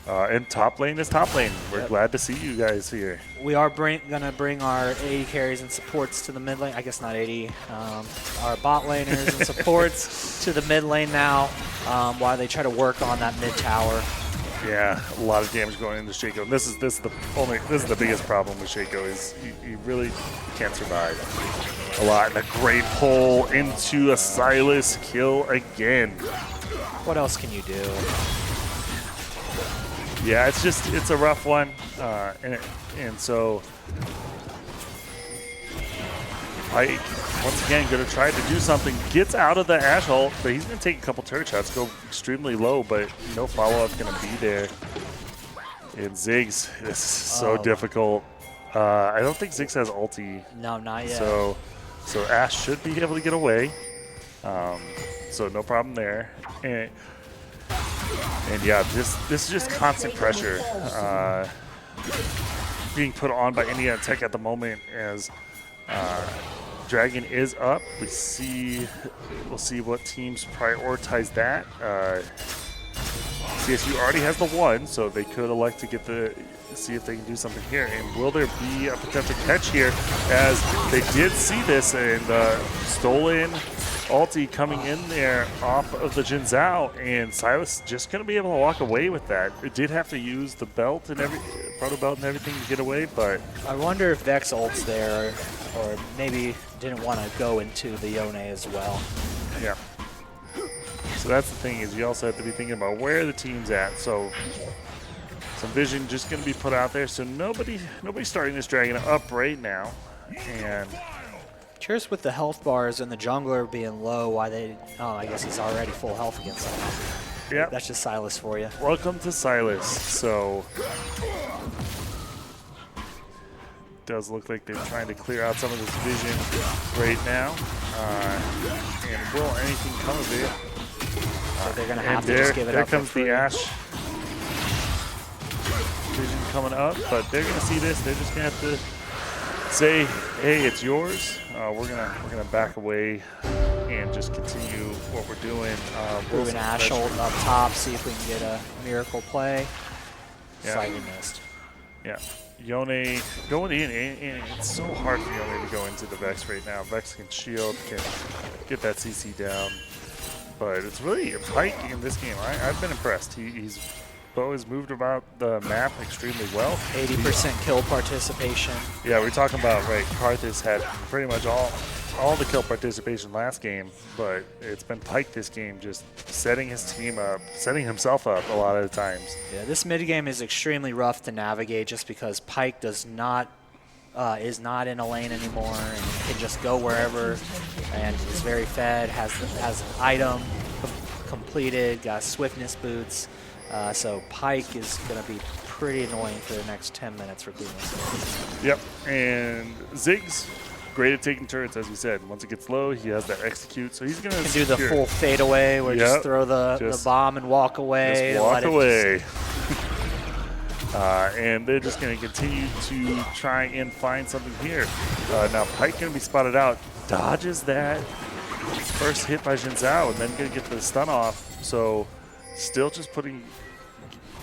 and top lane is top lane. We're glad to see you guys here. We are gonna bring our AD carries and supports to the mid lane. I guess not AD. Our bot laners and supports to the mid lane now, while they try to work on that mid tower. Yeah, a lot of damage going into Shaco. And this is the biggest problem with Shaco is you really can't survive a lot. And a great pull into a Silas kill again. what else can you do? Yeah, it's a rough one, and so Pike once again going to try to do something. Gets out of the Ash ult, but he's going to take a couple turret shots, go extremely low, but no follow up going to be there. And Ziggs, this is so difficult. I don't think Ziggs has ulti. No, not yet. So Ash should be able to get away. So no problem there. And yeah, this is just constant pressure being put on by Indiana Tech at the moment as Dragon is up. We'll see what teams prioritize that. CSU already has the 1, so they could elect to see if they can do something here. And will there be a potential catch here, as they did see this and stolen ulti coming in there off of the Jin Zhao, and Silas just going to be able to walk away with that. It did have to use the belt and proto belt and everything to get away, but I wonder if Vex ult's there, or maybe didn't want to go into the Yone as well. yeah. So that's the thing, is you also have to be thinking about where the team's at. So some vision just going to be put out there. So nobody's starting this Dragon up right now. And Curious with the health bars and the jungler being low, why they, oh, I guess he's already full health against them. yeah, That's just Silas for you. welcome to Silas. So does look like they're trying to clear out some of this vision right now. And will anything come of it? So they're going to And have to just give it there up for comes free. the Ash vision coming up, but they're gonna see this. They're just gonna have to say, "Hey, it's yours." We're gonna back away and just continue what we're doing. Move an Ash ult up top, see if we can get a miracle play. Yeah. Slightly missed. Yeah, Yone going in, and it's so hard for Yone to go into the Vex right now. Vex can shield, can get that CC down, but it's really a Pike in this game. I've been impressed. Bo has moved about the map extremely well. 80% kill participation. Yeah, we're talking about, right, Karthus had pretty much all the kill participation last game, but it's been Pike this game, just setting his team up, setting himself up a lot of the times. Yeah, this mid game is extremely rough to navigate just because Pike is not in a lane anymore and can just go wherever, and is very fed, has an item completed, got swiftness boots. So Pike is going to be pretty annoying for the next 10 minutes for Clueless. Yep, and Ziggs, great at taking turrets, as we said. Once it gets low, he has that execute, so he's going to do the full fadeaway where just throw the bomb and walk away. Just walk away. And they're just going to continue to try and find something here. Now Pike going to be spotted out, dodges that first hit by Jin Zhao, and then going to get the stun off. So still just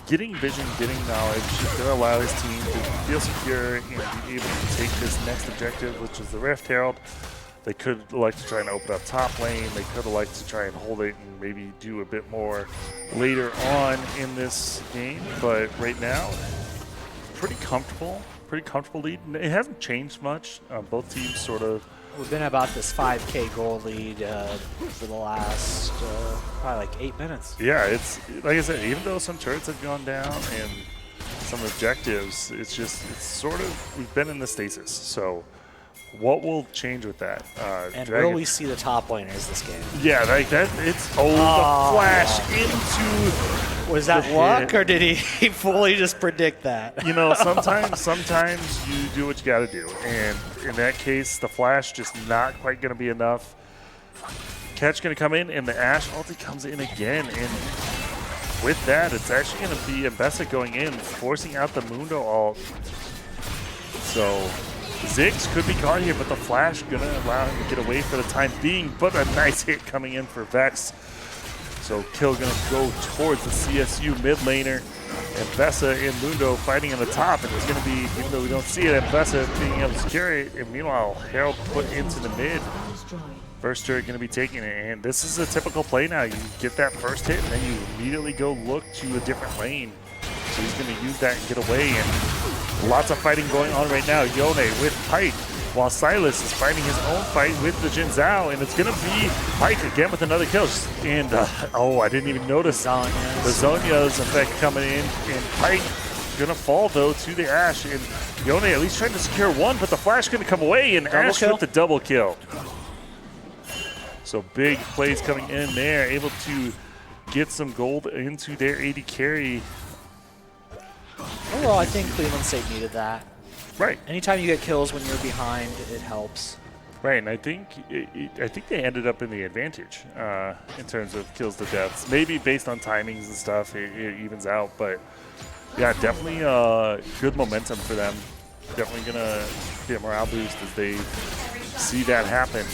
getting vision, getting knowledge, going to allow his team to feel secure and be able to take this next objective, which is the Rift Herald. They could like to try and open up top lane. They could like to try and hold it and maybe do a bit more later on in this game. But right now, pretty comfortable lead. It hasn't changed much. Both teams sort of. We've been about this 5K goal lead for the last probably like 8 minutes. Yeah, it's like I said, even though some turrets have gone down and some objectives, it's sort of, we've been in the stasis. So what will change with that? And Dragon, will we see the top laners this game? yeah, like that. It's the flash into. Was that luck, or did he fully just predict that? You know, sometimes you do what you got to do, and in that case, the flash just not quite going to be enough. Catch going to come in, and the Ash ulti comes in again, and with that, it's actually going to be Mbessa going in, forcing out the Mundo ult. So Ziggs could be caught here, but the flash going to allow him to get away for the time being, but a nice hit coming in for Vex. So kill going to go towards the CSU mid laner, and Mbessa and Mundo fighting on the top, and it's going to be, even though we don't see it, Mbessa being able to secure it, and meanwhile Herald put into the mid. First turret going to be taking it, and this is a typical play now. You get that first hit, and then you immediately go look to a different lane. So he's going to use that and get away, and lots of fighting going on right now. Yone with Pike while Silas is fighting his own fight with the Jin Zhao, and it's going to be Pike again with another kill. And, oh, I didn't even notice the Zhonya's effect coming in, and Pike going to fall, though, to the Ashe. And Yone at least trying to secure one, but the flash going to come away, and Ashe with the double kill. So big plays coming in there, able to get some gold into their AD carry. Well, I think Cleveland State needed that. Right. Anytime you get kills when you're behind, it helps. Right, and I think they ended up in the advantage in terms of kills to deaths. Maybe based on timings and stuff, it evens out. But yeah, definitely good momentum for them. Definitely gonna get a morale boost as they see that happen.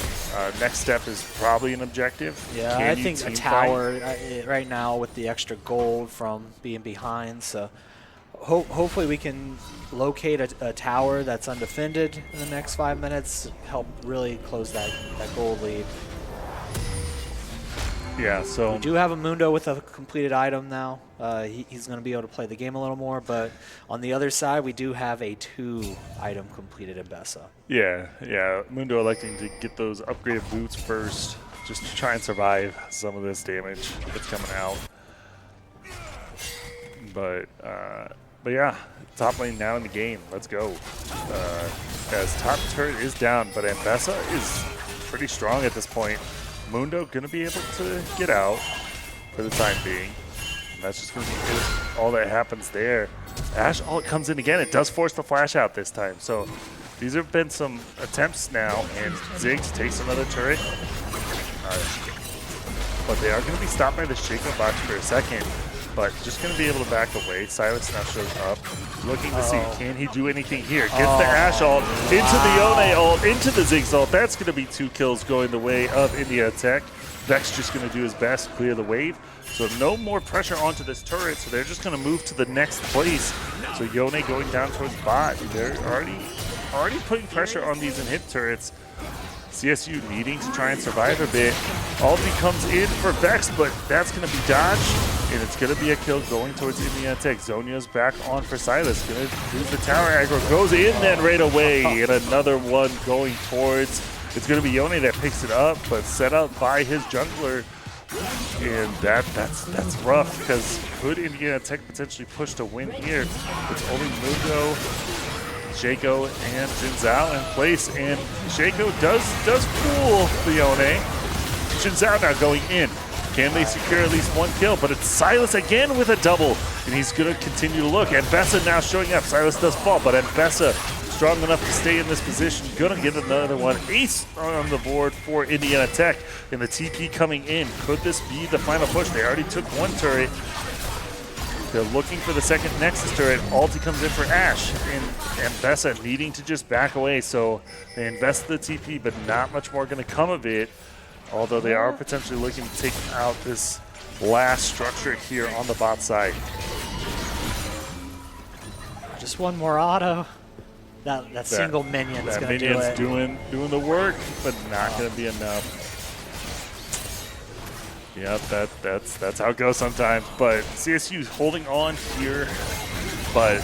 Next step is probably an objective. Yeah, I think a tower right now with the extra gold from being behind. So hopefully we can locate a tower that's undefended in the next 5 minutes. Help really close that gold lead. Yeah, so we do have a Mundo with a completed item now. He's going to be able to play the game a little more, but on the other side, we do have a 2-item completed at Bessa. Yeah. Mundo electing to get those upgraded boots first, just to try and survive some of this damage that's coming out. But yeah, top lane now in the game. Let's go. As top turret is down, but Ambessa is pretty strong at this point. Mundo going to be able to get out for the time being. And that's just going to be all that happens there. Ashe, it comes in again. It does force the flash out this time. So these have been some attempts now, and Ziggs takes another turret. But they are going to be stopped by the Shaco box for a second. But just going to be able to back away. Silas now shows up, looking to see, can he do anything here? Gets the Ashe ult, into the Yone ult, into the Ziggs ult. That's going to be 2 kills going the way of India Tech. Vex just going to do his best to clear the wave. So no more pressure onto this turret, so they're just going to move to the next place. So Yone going down towards bot. They're already putting pressure on these inhib turrets. CSU needing to try and survive a bit. Aldi comes in for Vex, but that's going to be dodged, and it's going to be a kill going towards Indiana Tech. Zonya's back on for Silas. Going to lose the tower aggro. Goes in then right away, and another one going towards. It's going to be Yone that picks it up, but set up by his jungler. And that's rough, because could Indiana Tech potentially push to win here? It's only Mundo, Shaco, and Jin Zhao in place, and Shaco does fool the Yone. Jin Zhao now going in. Can they secure at least 1 kill? But it's Silas again with a double, and he's going to continue to look. Ambessa now showing up. Silas does fall, but Ambessa strong enough to stay in this position. Going to get another one. Ace on the board for Indiana Tech, and the TP coming in. Could this be the final push? They already took 1 turret. They're looking for the second Nexus turret. Alti comes in for Ashe, and Ambessa needing to just back away. So they invest the TP, but not much more going to come of it. Although they are potentially looking to take out this last structure here on the bot side. Just one more auto. That single minion's going to do it. Doing the work, but not going to be enough. Yep, that's how it goes sometimes. But CSU's holding on here. But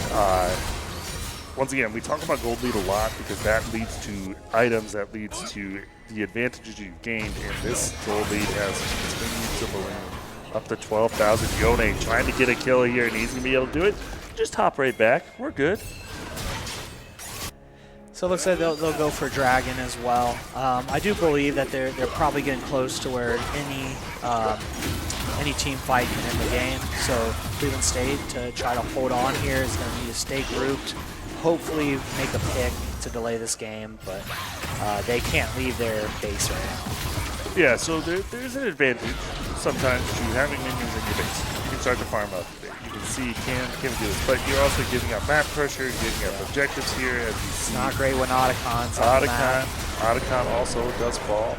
once again, we talk about gold lead a lot because that leads to items, that leads to the advantages you've gained. And this gold lead has continued to balloon up to 12,000. Yone trying to get a kill here, and he's going to be able to do it. Just hop right back. We're good. So it looks like they'll go for Dragon as well. I do believe that they're probably getting close to where any team fight can end the game. So Cleveland State, to try to hold on here, is going to need to stay grouped, hopefully make a pick to delay this game, but they can't leave their base right now. Yeah, so there's an advantage sometimes to having minions in your base. You can start to farm up a bit. You can see can do this, but you're also giving up map pressure, giving up objectives here. As you see, not great when Otacon's on the map. Otacon also does fall,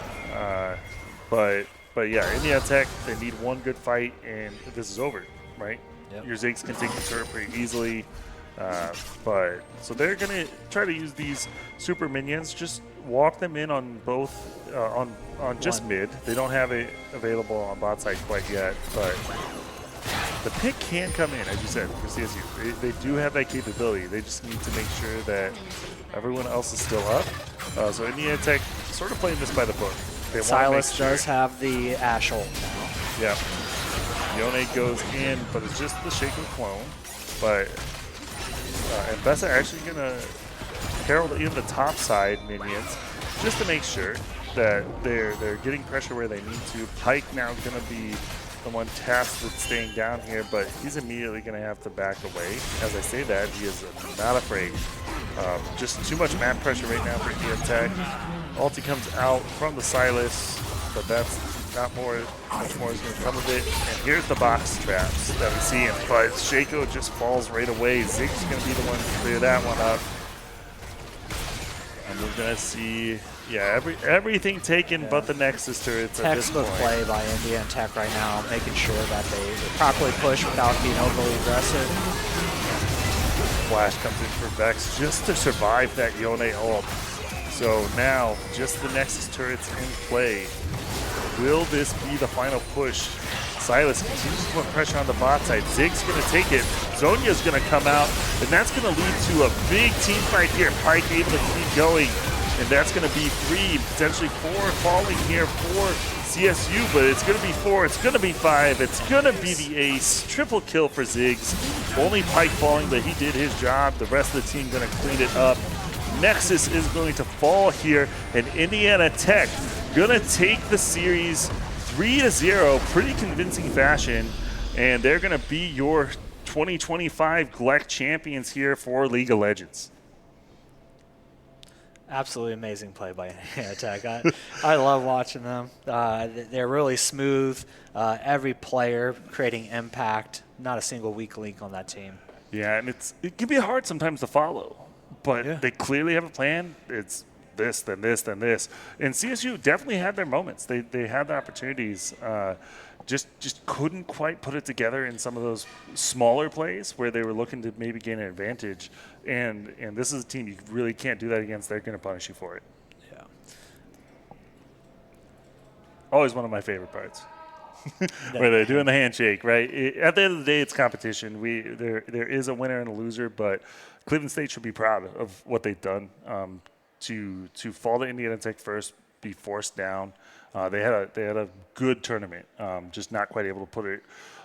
but yeah, Indiana Tech, they need 1 good fight, and this is over, right? Yep. Your Ziggs can take the turret pretty easily. But so they're gonna try to use these super minions, just walk them in on both on just mid. They don't have it available on bot side quite yet, but the pick can come in, as you said, for CSU. They do have that capability. They just need to make sure that everyone else is still up. So Indiana Tech sort of playing this by the book. They Silas sure. does have the Ash ult now. Yeah. Yone goes in, but it's just the Shaco clone. But and Bessa actually going to herald in the top side minions just to make sure that they're getting pressure where they need to. Pike now going to be the one tasked with staying down here, but he's immediately going to have to back away. As I say that, he is not afraid. Just too much map pressure right now for Indiana Tech. Ulti comes out from the Silas, but that's not much more is going to come of it. And here's the box traps that we see, but Shaco just falls right away. Zig's going to be the one to clear that one up. And we're going to see, yeah, everything taken but the Nexus turrets at this Textbook point. play by Indiana Tech right now, making sure that they properly push without being overly aggressive. Flash comes in for Vex just to survive that Yone ult. So now, just the Nexus turrets in play. Will this be the final push? Silas continues to put pressure on the bot side. Zig's going to take it. Zonya's going to come out, and that's going to lead to a big team fight here. Pike able to keep going, and that's going to be 3, potentially 4 falling here for CSU, but it's going to be 4, it's going to be 5, it's going to be the ace. Triple kill for Ziggs. Only Pike falling, but he did his job. The rest of the team going to clean it up. Nexus is going to fall here, and Indiana Tech going to take the series 3-0, pretty convincing fashion, and they're going to be your 2025 GLEC champions here for League of Legends. Absolutely amazing play by Indiana Tech. I love watching them. They're really smooth. Every player creating impact. Not a single weak link on that team. Yeah, and it can be hard sometimes to follow, but they clearly have a plan. It's this, then this, then this. And CSU definitely had their moments. They had the opportunities. Just couldn't quite put it together in some of those smaller plays where they were looking to maybe gain an advantage. And this is a team you really can't do that against. They're going to punish you for it. Yeah. Always one of my favorite parts. Where they're doing the handshake, right? At the end of the day, it's competition. There is a winner and a loser, but Cleveland State should be proud of what they've done to fall to Indiana Tech first, be forced down. They had a good tournament, just not quite able to put it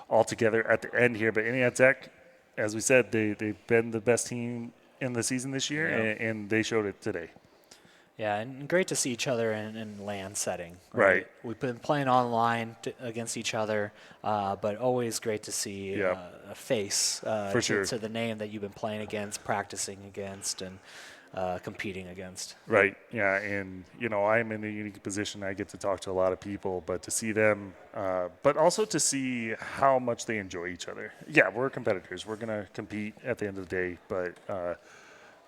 all together at the end here. But Indiana Tech, as we said, they've been the best team in the season this year, and they showed it today. Yeah, and great to see each other in LAN setting. Right. We've been playing online against each other, but always great to see a face For sure. to the name that you've been playing against, practicing against, and competing against. Right. Yeah. And, I'm in a unique position. I get to talk to a lot of people, but to see them, but also to see how much they enjoy each other. Yeah, we're competitors. We're going to compete at the end of the day, but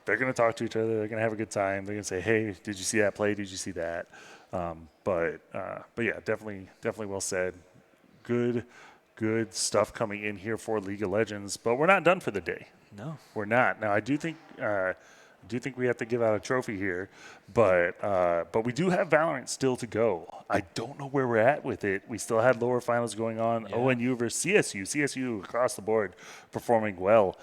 they're going to talk to each other. They're going to have a good time. They're going to say, hey, did you see that play? Did you see that? But yeah, definitely well said. Good stuff coming in here for League of Legends, but we're not done for the day. No. We're not. Now, I do think we have to give out a trophy here, but we do have Valorant still to go. I don't know where we're at with it. We still had lower finals going on. Yeah. ONU versus CSU. CSU across the board performing well.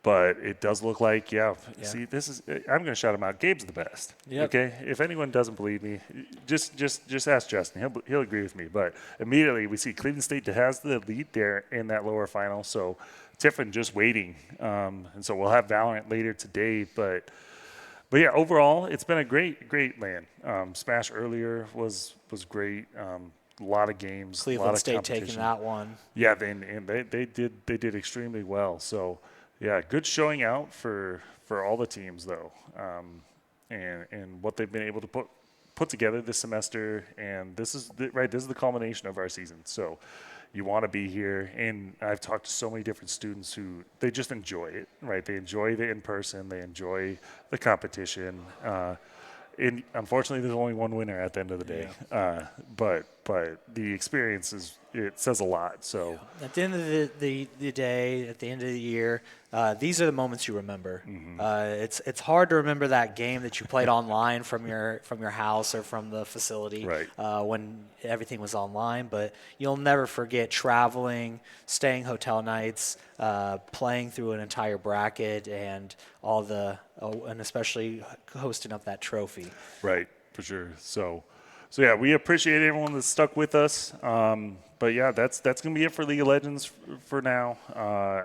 But it does look like, see, this is, I'm going to shout him out. Gabe's the best. Yep. Okay? If anyone doesn't believe me, just ask Justin. He'll agree with me. But immediately we see Cleveland State has the lead there in that lower final. So Tiffin just waiting. And so we'll have Valorant later today. But yeah, overall, it's been a great LAN. Smash earlier was great. A lot of games. Cleveland lot of State taking that one. Yeah, they did extremely well. So yeah, good showing out for all the teams though, and what they've been able to put together this semester. And this is the culmination of our season. So you want to be here, and I've talked to so many different students who they just enjoy it. Right, they enjoy the in person, they enjoy the competition. Unfortunately, there's only one winner at the end of the day. But the experience is it says a lot. So At the end of the day, at the end of the year, these are the moments you remember. It's hard to remember that game that you played online from your house or from the facility Right. when everything was online, but you'll never forget traveling, staying hotel nights, playing through an entire bracket, and and especially hosting up that trophy. right, for sure. So yeah, we appreciate everyone that stuck with us. But yeah, that's gonna be it for League of Legends for now.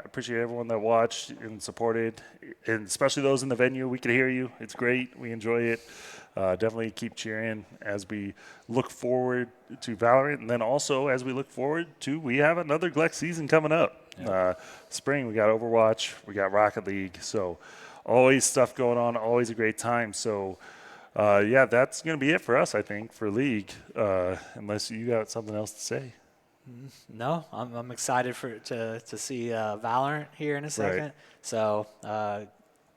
Appreciate everyone that watched and supported, and especially those in the venue. We can hear you. It's great. We enjoy it. Definitely keep cheering as we look forward to Valorant, and then also as we look forward to we have another GLEC season coming up. Spring we got Overwatch, we got Rocket League. So always stuff going on. Always a great time. So. Yeah, that's going to be it for us, I think, for League, unless you got something else to say. No, I'm excited to see Valorant here in a second. Right. So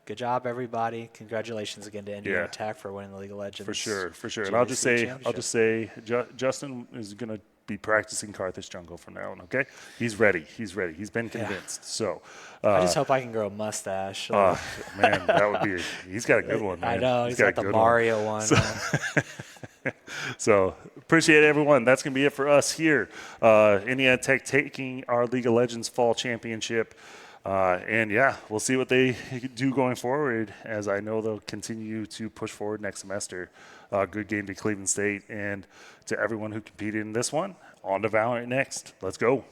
good job, everybody! Congratulations again to Indiana Yeah. Tech for winning the League of Legends. For sure, for sure. And GLEC I'll just say, championship. Justin is going to be practicing Carthage Jungle from now on, okay? He's ready. He's ready. He's been convinced. So, I just hope I can grow a mustache. man, that would be, he's got a good one, man. I know he's got a the good Mario one. So appreciate everyone. That's going to be it for us here. Indiana Tech taking our League of Legends Fall Championship. And yeah, we'll see what they do going forward, as I know they'll continue to push forward next semester. Good game to Cleveland State, and to everyone who competed in this one. On to Valorant next. Let's go.